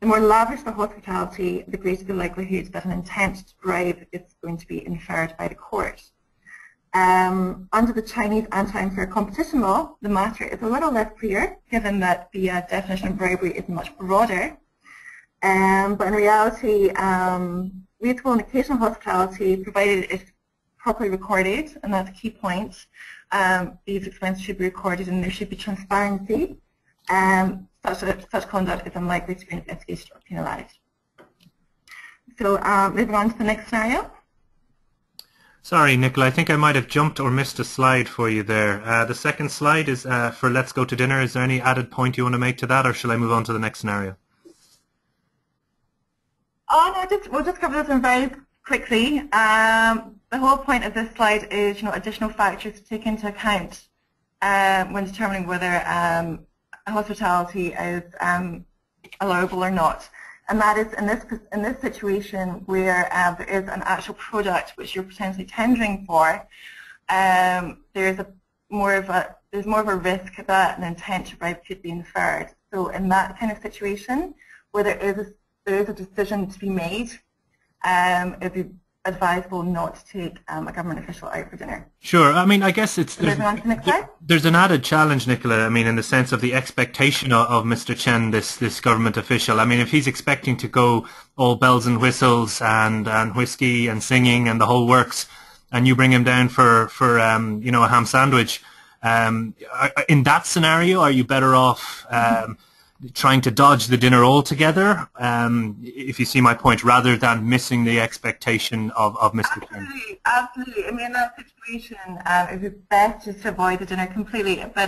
S1: the more lavish the hospitality, the greater the likelihood that an intent to bribe is going to be inferred by the court. Under the Chinese anti-unfair competition law, the matter is a little less clear, given that the definition of bribery is much broader. But in reality, reasonable and occasional hospitality, provided it's properly recorded, and that's a key point, these expenses should be recorded and there should be transparency. Such conduct is unlikely to be investigated or penalised. So moving on to the next scenario.
S2: Sorry, Nicola, I think I might have jumped or missed a slide for you there. The second slide is for Let's Go to Dinner. Is there any added point you want to make to that, or shall I move on to the next scenario?
S1: Oh no, we'll just cover this one very quickly. The whole point of this slide is, additional factors to take into account when determining whether hospitality is allowable or not. And that is in this situation where there is an actual product which you're potentially tendering for, there's more of a risk that an intent to bribe could be inferred. So in that kind of situation, where there is a decision to be made, it would be advisable not to take a government official out for dinner.
S2: Sure. I guess there's an added challenge, Nicola, in the sense of the expectation of Mr. Chen, this government official. If he's expecting to go all bells and whistles and whiskey and singing and the whole works, and you bring him down for a ham sandwich, in that scenario, are you better off trying to dodge the dinner altogether, if you see my point, rather than missing the expectation of Mr. Chen?
S1: Absolutely. In that situation, it would be best just to avoid the dinner completely. But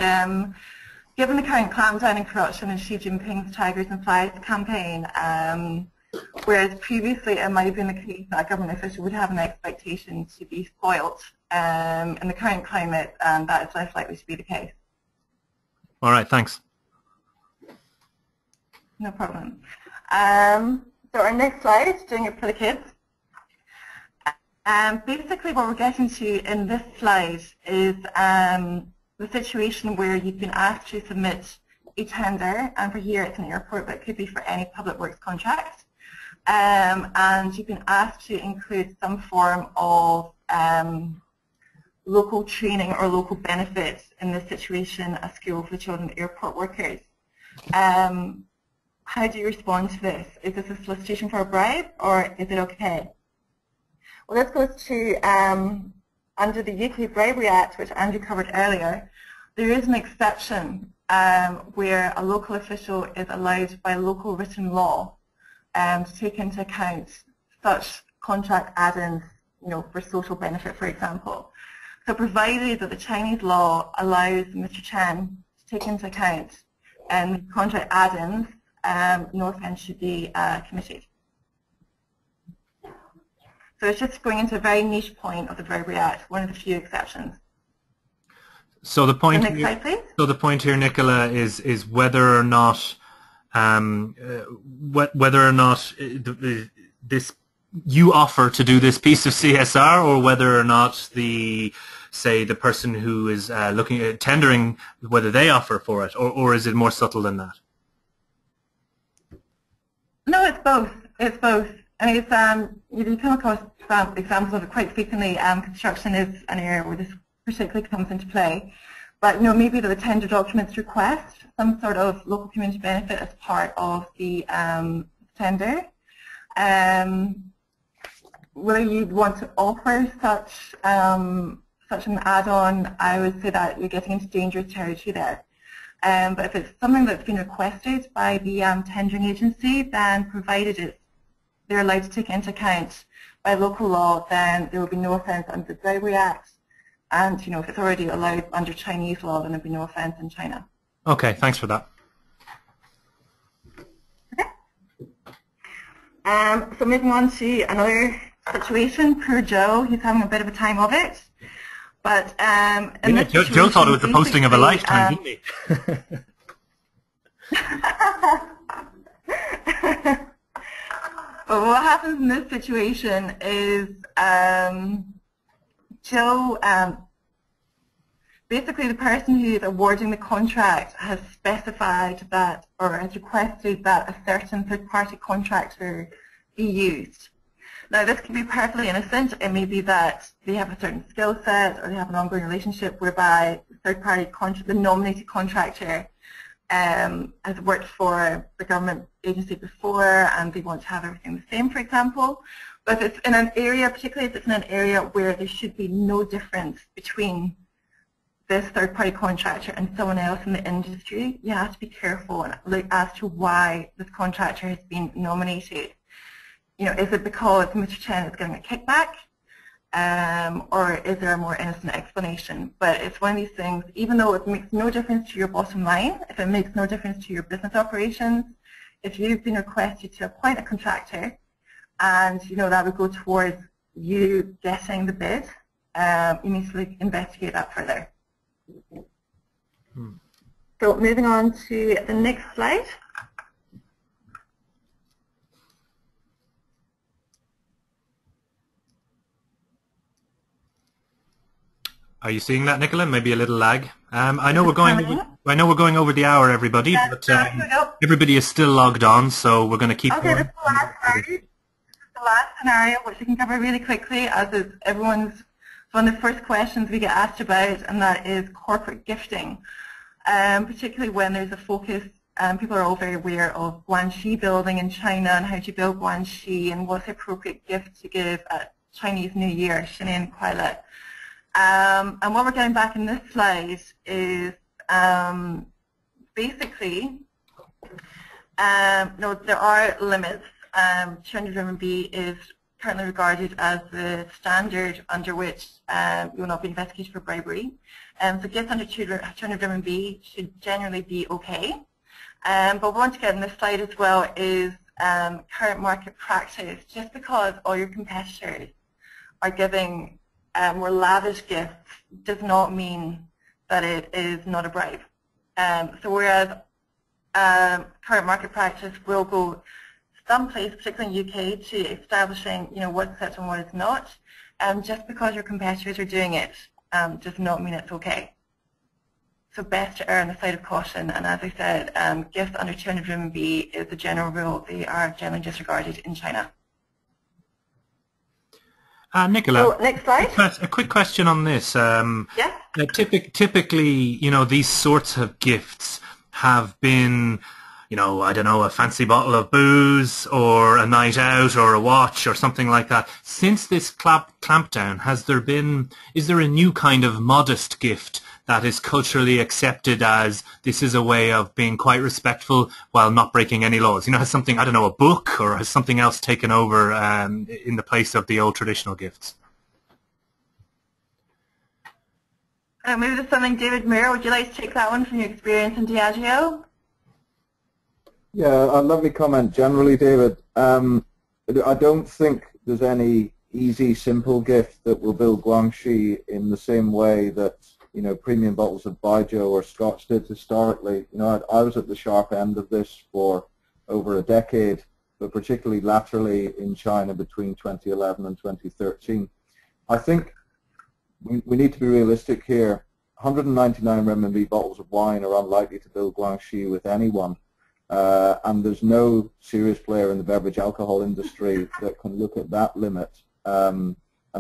S1: given the current clampdown and corruption in Xi Jinping's Tigers and Flies campaign, whereas previously it might have been the case that a government official would have an expectation to be spoilt, in the current climate, that is less likely to be the case.
S2: All right, thanks.
S1: No problem. So our next slide, doing it for the kids. Basically what we're getting to in this slide is the situation where you've been asked to submit a tender, and for here it's an airport, but it could be for any public works contract. And you've been asked to include some form of local training or local benefits, in this situation a school for the children of airport workers. How do you respond to this? Is this a solicitation for a bribe, or is it okay? Well, this goes to, under the UK Bribery Act, which Andrew covered earlier, there is an exception where a local official is allowed by local written law to take into account such contract add-ins, for social benefit, for example. So provided that the Chinese law allows Mr. Chen to take into account contract add-ins, no offence should be committed. So it's just going into a very niche point of the Bribery Act, one of the few exceptions.
S2: So the point,
S1: next slide, please.
S2: So the point here, Nicola, is whether or not this you offer to do this piece of CSR, or whether or not the person who is looking at tendering, whether they offer for it, or is it more subtle than that?
S1: No, it's both. It's both. And it's, you come across examples of it quite frequently. Construction is an area where this particularly comes into play. But maybe the tender documents request some sort of local community benefit as part of the tender. Whether you'd want to offer such an add-on, I would say that you're getting into dangerous territory there. But if it's something that's been requested by the tendering agency, then provided they're allowed to take into account by local law, then there will be no offence under the Bribery Act. And if it's already allowed under Chinese law, then there will be no offence in China.
S2: Okay, thanks for that.
S1: Okay. So moving on to another situation. Poor Joe, he's having a bit of a time of it. But
S2: Joe thought it was the posting of a lifetime, didn't he?
S1: But what happens in this situation is Joe, basically the person who is awarding the contract has specified that, or has requested that a certain third-party contractor be used. Now this can be perfectly innocent. It may be that they have a certain skill set or they have an ongoing relationship whereby the nominated contractor has worked for the government agency before and they want to have everything the same, for example. But if it's in an area, particularly if it's in an area where there should be no difference between this third-party contractor and someone else in the industry, you have to be careful and look as to why this contractor has been nominated. Is it because Mr. Chen is getting a kickback? Or is there a more innocent explanation? But it's one of these things, even though it makes no difference to your bottom line, if it makes no difference to your business operations, if you've been requested to appoint a contractor and that would go towards you getting the bid, you need to investigate that further. So moving on to the next slide.
S2: Are you seeing that, Nicola? Maybe a little lag. I know we're going over the hour, everybody, but everybody is still logged on, so we're going to keep going.
S1: This is the last scenario, which we can cover really quickly, as is one of the first questions we get asked about, and that is corporate gifting. Particularly when there's a focus, people are all very aware of Guanxi building in China and how to build Guanxi and what's the appropriate gift to give at Chinese New Year, Shinian Kuai. And what we're getting back in this slide is basically, there are limits. 200 RMB is currently regarded as the standard under which you will not be investigated for bribery. So gifts under 200 RMB should generally be okay. But what we want to get in this slide as well is current market practice. Just because all your competitors are giving more lavish gifts does not mean that it is not a bribe. So whereas current market practice will go someplace, particularly in UK, to establishing what's acceptable and what is not, just because your competitors are doing it does not mean it's okay. So best to err on the side of caution, and as I said, gifts under 200 RMB is the general rule. They are generally disregarded in China.
S2: Nicola,
S1: so, next slide.
S2: A quick question on this.
S1: Yeah.
S2: Typically, these sorts of gifts have been, I don't know, a fancy bottle of booze or a night out or a watch or something like that. Since this clampdown, is there a new kind of modest gift that is culturally accepted as this is a way of being quite respectful while not breaking any laws? Has something, I don't know, a book, or has something else taken over in the place of the old traditional gifts?
S1: Maybe there's something, David Muir, would you like to take that one from your experience in Diageo?
S4: Yeah, a lovely comment generally, David. I don't think there's any easy, simple gift that will build Guangxi in the same way that premium bottles of Baijiu or Scotch did historically. I was at the sharp end of this for over a decade, but particularly laterally in China between 2011 and 2013. I think we need to be realistic here. 199 renminbi bottles of wine are unlikely to build Guangxi with anyone. And there's no serious player in the beverage alcohol industry that can look at that limit and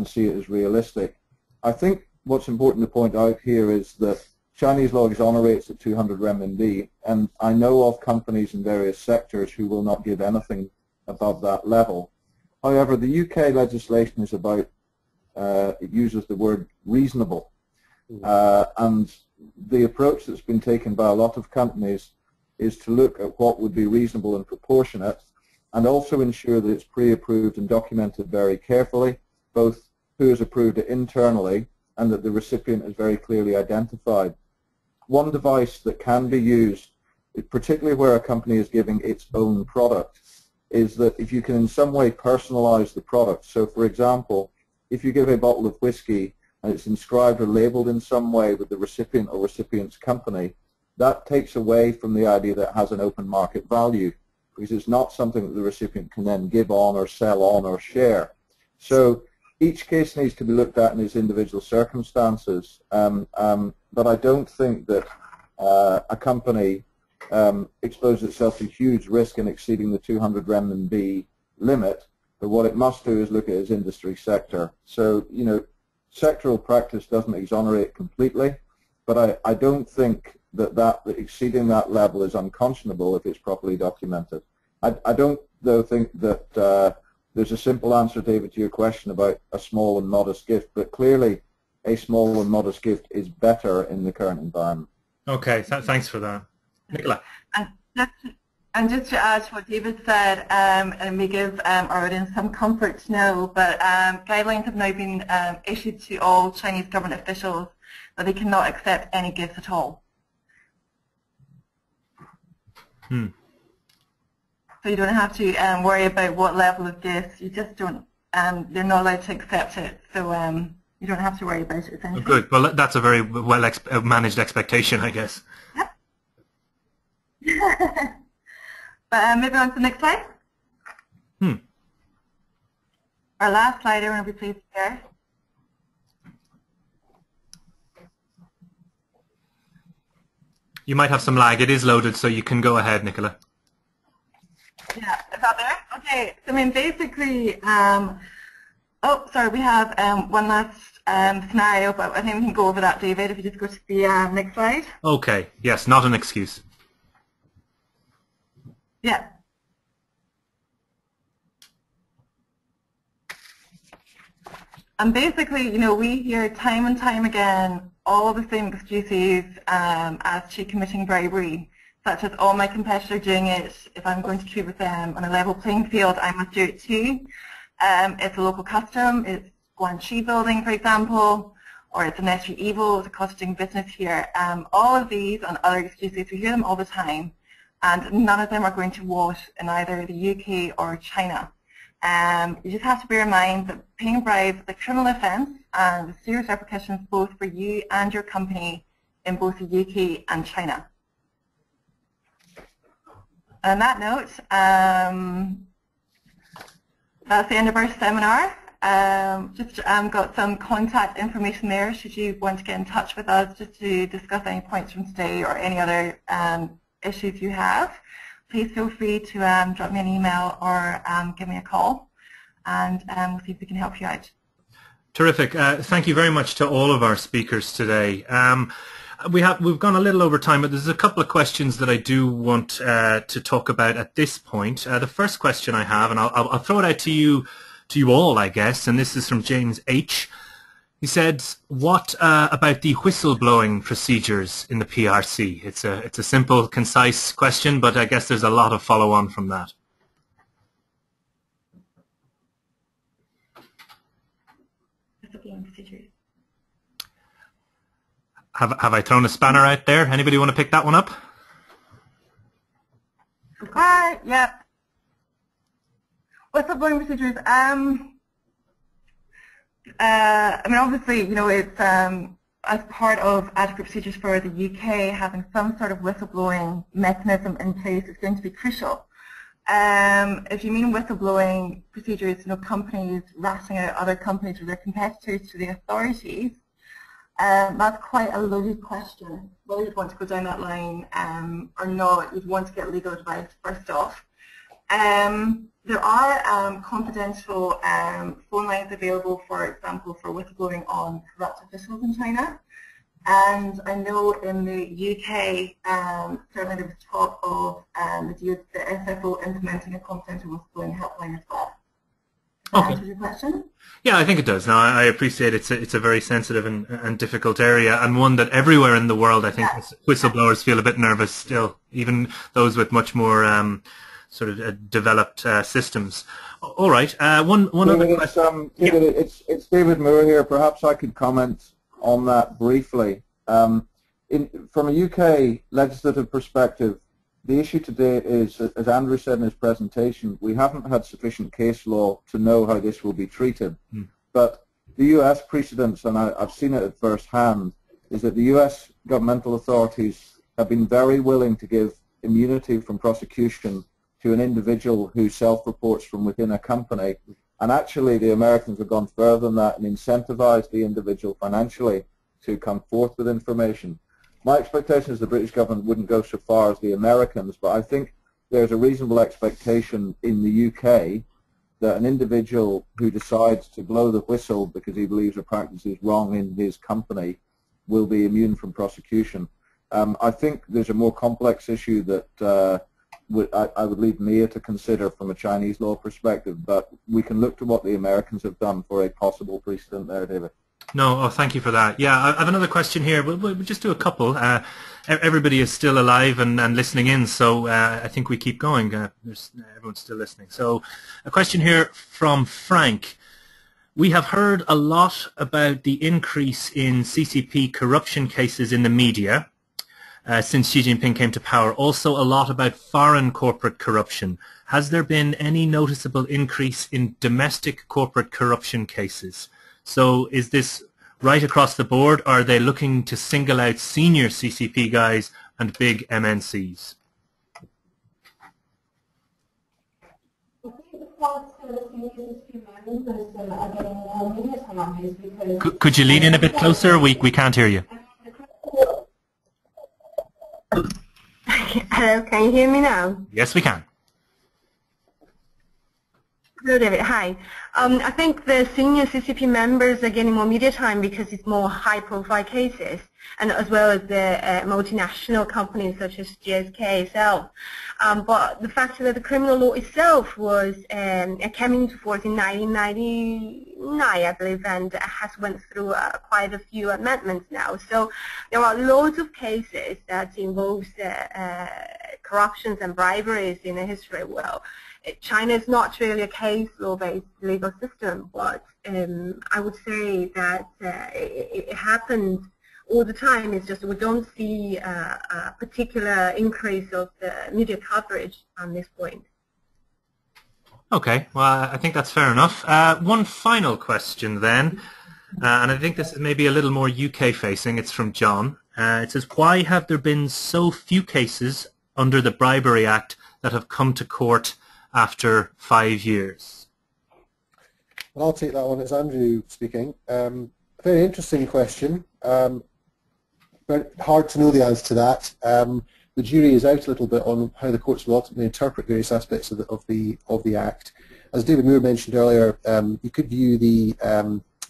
S4: see it as realistic. I think what's important to point out here is that Chinese law exonerates at 200 renminbi, and I know of companies in various sectors who will not give anything above that level. However, the UK legislation is about, it uses the word reasonable, and the approach that's been taken by a lot of companies is to look at what would be reasonable and proportionate and also ensure that it's pre-approved and documented very carefully, both who has approved it internally and that the recipient is very clearly identified. One device that can be used, particularly where a company is giving its own product, is that if you can in some way personalize the product. So for example, if you give a bottle of whiskey and it's inscribed or labeled in some way with the recipient or recipient's company, that takes away from the idea that it has an open market value, because it's not something that the recipient can then give on or sell on or share. So each case needs to be looked at in its individual circumstances, but I don't think that a company exposes itself to huge risk in exceeding the 200 renminbi limit, but what it must do is look at its industry sector. So, you know, sectoral practice doesn't exonerate completely, but I don't think that exceeding that level is unconscionable if it's properly documented. I don't, though, think that there's a simple answer, David, to your question about a small and modest gift, but clearly a small and modest gift is better in the current environment.
S2: Okay, thanks for that. Nicola.
S1: And just to add to what David said, and may give our audience some comfort to know, but guidelines have now been issued to all Chinese government officials that they cannot accept any gifts at all. So you don't have to worry about what level of gifts. You just don't. They're not allowed to accept it. So you don't have to worry about it. Essentially.
S2: Oh, good. Well, that's a very well managed expectation, I guess.
S1: Yep. But moving on to the next slide. Our last slide, I want to be pleased to share.
S2: You might have some lag. It is loaded, so you can go ahead, Nicola.
S1: Yeah, is that there? Okay, so I mean basically, oh, sorry, we have one last scenario, but I think we can go over that, David, if you just go to the next slide.
S2: Okay, yes, not an excuse.
S1: Yeah. And basically, you know, we hear time and time again all the same excuses as to committing bribery, such as, oh, my competitor are doing it, if I'm going to compete with them on a level playing field, I must do it too. It's a local custom, it's Guanxi building, for example, or it's a necessary evil, it's a cost of doing business here. All of these and other excuses, we hear them all the time, and none of them are going to wash in either the UK or China. You just have to bear in mind that paying bribes is a criminal offence and with serious repercussions both for you and your company in both the UK and China. On that note, that's the end of our seminar. Just got some contact information there should you want to get in touch with us just to discuss any points from today or any other issues you have. Please feel free to drop me an email or give me a call, and we'll see if we can help you out.
S2: Terrific. Thank you very much to all of our speakers today. We've gone a little over time, but there's a couple of questions that I do want to talk about at this point. The first question I have, and I'll throw it out to you all, I guess, and this is from James H. He said, what about the whistleblowing procedures in the PRC? It's a simple, concise question, but I guess there's a lot of follow-on from that.
S1: Whistleblowing procedures.
S2: Have I thrown a spanner out there? Anybody want to pick that one up?
S1: Yeah. Whistleblowing procedures. I mean, obviously, you know, it's as part of adequate procedures for the UK, having some sort of whistleblowing mechanism in place is going to be crucial. If you mean whistleblowing procedures, you know, companies ratting out other companies or their competitors to the authorities, that's quite a loaded question. Whether you'd want to go down that line or not, you'd want to get legal advice first off. There are confidential phone lines available, for example, for whistleblowing on corrupt officials in China. And I know in the UK, certainly there was talk of the SFO implementing a confidential whistleblowing helpline as well. Does that answer your question?
S2: Yeah, I think it does. Now, I appreciate it's a very sensitive and difficult area, and one that everywhere in the world, I think, whistleblowers feel a bit nervous still, even those with much more sort of developed systems. All right. One other question.
S4: It's David Moore here. Perhaps I could comment on that briefly. From a UK legislative perspective, the issue today is, as Andrew said in his presentation, we haven't had sufficient case law to know how this will be treated. But the US precedents, and I've seen it at first hand, is that the US governmental authorities have been very willing to give immunity from prosecution to an individual who self-reports from within a company. And actually the Americans have gone further than that and incentivized the individual financially to come forth with information. My expectation is the British government wouldn't go so far as the Americans, but I think there's a reasonable expectation in the UK that an individual who decides to blow the whistle because he believes a practice is wrong in his company will be immune from prosecution. I think there's a more complex issue that I would leave Mia to consider from a Chinese law perspective, but we can look to what the Americans have done for a possible precedent there, David.
S2: No, thank you for that. Yeah, I have another question here. We'll just do a couple. Everybody is still alive and listening in, so I think we keep going. Everyone's still listening. So a question here from Frank. We have heard a lot about the increase in CCP corruption cases in the media since Xi Jinping came to power. Also a lot about foreign corporate corruption. Has there been any noticeable increase in domestic corporate corruption cases? So is this right across the board, or are they looking to single out senior CCP guys and big MNCs? Could you lean in a bit closer? We can't hear you.
S5: Hello, can you hear me now?
S2: Yes, we can.
S5: Hello, David. Hi. I think the senior CCP members are getting more media time because it's more high-profile cases, and as well as the multinational companies such as GSK itself. But the fact that the criminal law itself was came into force in 1999, I believe, and has went through quite a few amendments now. So there are loads of cases that involves corruptions and briberies in the history. Well, China is not really a case law-based legal system, but I would say that it happens all the time. It's just we don't see a particular increase of the media coverage on this point.
S2: Okay, well, I think that's fair enough. One final question then, and I think this is maybe a little more UK-facing. It's from John. It says, why have there been so few cases under the Bribery Act that have come to court after 5 years?
S3: Well, I'll take that one. It's Andrew speaking. Very interesting question. Very hard to know the answer to that. The jury is out a little bit on how the courts will ultimately interpret various aspects of the Act. As David Moore mentioned earlier, you could view the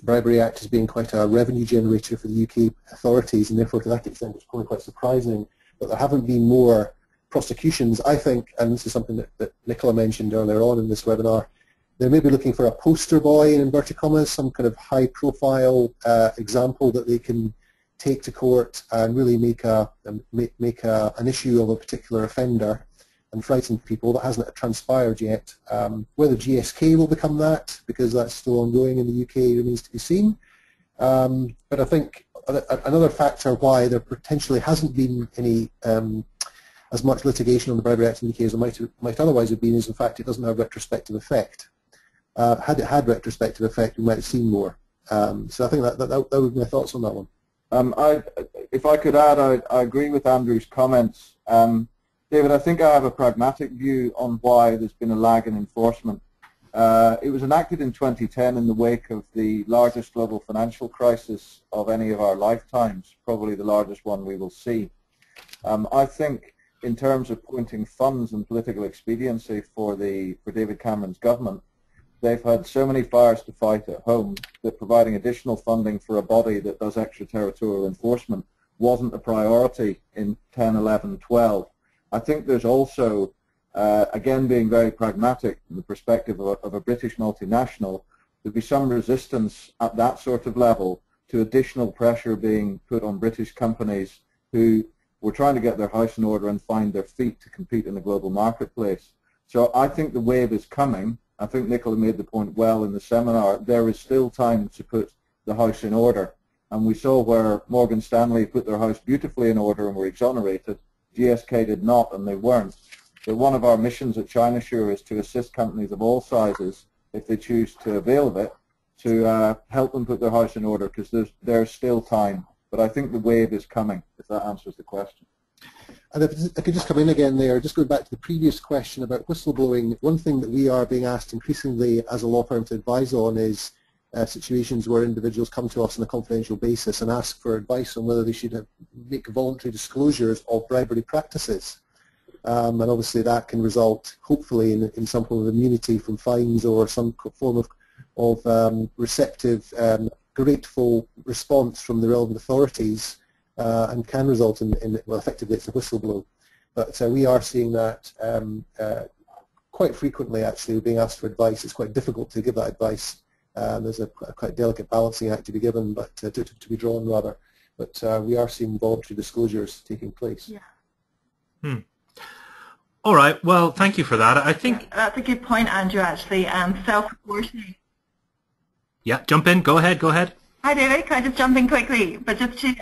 S3: Bribery Act as being quite a revenue generator for the UK authorities, and therefore to that extent it's probably quite surprising that there haven't been more prosecutions. I think, and this is something that Nicola mentioned earlier on in this webinar, they may be looking for a poster boy, in inverted commas, some kind of high-profile example that they can take to court and really make an issue of a particular offender and frighten people. That hasn't transpired yet. Whether GSK will become that, because that's still ongoing in the UK, remains to be seen. But I think another factor why there potentially hasn't been any as much litigation on the Bribery Act in the UK as it might otherwise have been is the fact it doesn't have retrospective effect. Had it had retrospective effect, we might have seen more. So I think that would be my thoughts on that one.
S4: If I could add, I agree with Andrew's comments. David, I think I have a pragmatic view on why there's been a lag in enforcement. It was enacted in 2010 in the wake of the largest global financial crisis of any of our lifetimes, probably the largest one we will see. I think in terms of pointing funds and political expediency for David Cameron's government, they've had so many fires to fight at home that providing additional funding for a body that does extraterritorial enforcement wasn't a priority in 10, 11, 12. I think there's also, again being very pragmatic from the perspective of a British multinational, there'd be some resistance at that sort of level to additional pressure being put on British companies who were trying to get their house in order and find their feet to compete in the global marketplace. So I think the wave is coming. I think Nicola made the point well in the seminar. There is still time to put the house in order. And we saw where Morgan Stanley put their house beautifully in order and were exonerated. GSK did not, and they weren't. So one of our missions at ChinaSure is to assist companies of all sizes, if they choose to avail of it, to help them put their house in order, because there's still time. But I think the wave is coming, if that answers the question.
S3: And if I could just come in again there, just going back to the previous question about whistleblowing, one thing that we are being asked increasingly as a law firm to advise on is situations where individuals come to us on a confidential basis and ask for advice on whether they should make voluntary disclosures of bribery practices. And obviously that can result, hopefully, in some form of immunity from fines or some form of receptive, grateful response from the relevant authorities, and can result in, well, effectively it's a whistleblow. But we are seeing that quite frequently, actually, being asked for advice. It's quite difficult to give that advice. There's a quite delicate balancing act to be given, but to be drawn, rather. But we are seeing voluntary disclosures taking place.
S1: Yeah.
S2: All right. Well, thank you for that. I think
S1: that's a good point, Andrew, actually. Self-reporting.
S2: Yeah, jump in. Go ahead. Go ahead.
S1: Hi, David. Can I just jump in quickly? But just to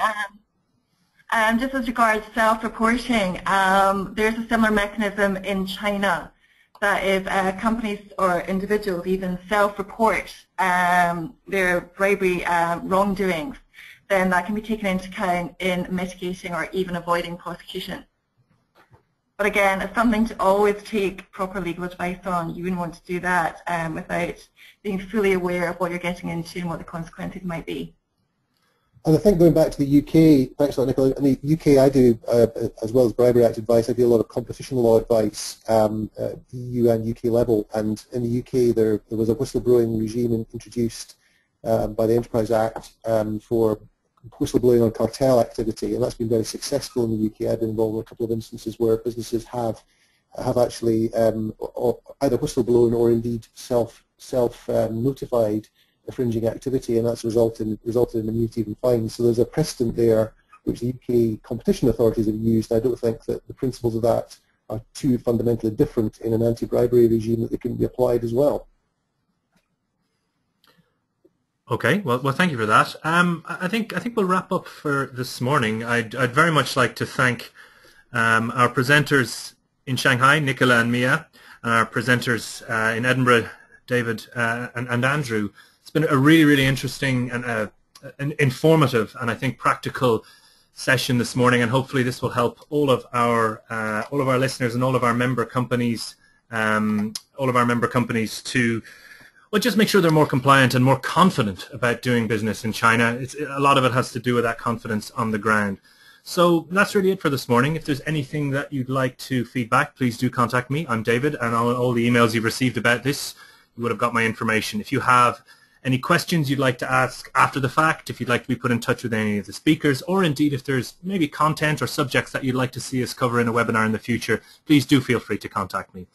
S1: just as regards self-reporting, there's a similar mechanism in China that if companies or individuals even self-report their bribery wrongdoings, then that can be taken into account in mitigating or even avoiding prosecution. But again, it's something to always take proper legal advice on. You wouldn't want to do that without being fully aware of what you're getting into and what the consequences might be.
S3: And I think going back to the UK, thanks a lot, Nicola. In the UK, I do, as well as Bribery Act advice, I do a lot of competition law advice, EU and UK level. And in the UK, there was a whistleblowing regime introduced by the Enterprise Act for whistleblowing on cartel activity, and that's been very successful in the UK. I've been involved in a couple of instances where businesses have actually either whistleblown or indeed self-notified infringing activity, and that's resulted in immunity and fines. So there's a precedent there which the UK competition authorities have used. I don't think that the principles of that are too fundamentally different in an anti-bribery regime that they can be applied as well.
S2: Okay, well, thank you for that. I think we'll wrap up for this morning. I'd very much like to thank our presenters in Shanghai, Nicola and Mia, and our presenters in Edinburgh, David and Andrew. It's been a really, really interesting and informative and I think practical session this morning, and hopefully this will help all of our listeners and all of our member companies, to well, just make sure they're more compliant and more confident about doing business in China. A lot of it has to do with that confidence on the ground. So that's really it for this morning. If there's anything that you'd like to feedback, please do contact me. I'm David, and all the emails you've received about this, you would have got my information. If you have any questions you'd like to ask after the fact, if you'd like to be put in touch with any of the speakers, or indeed if there's maybe content or subjects that you'd like to see us cover in a webinar in the future, please do feel free to contact me.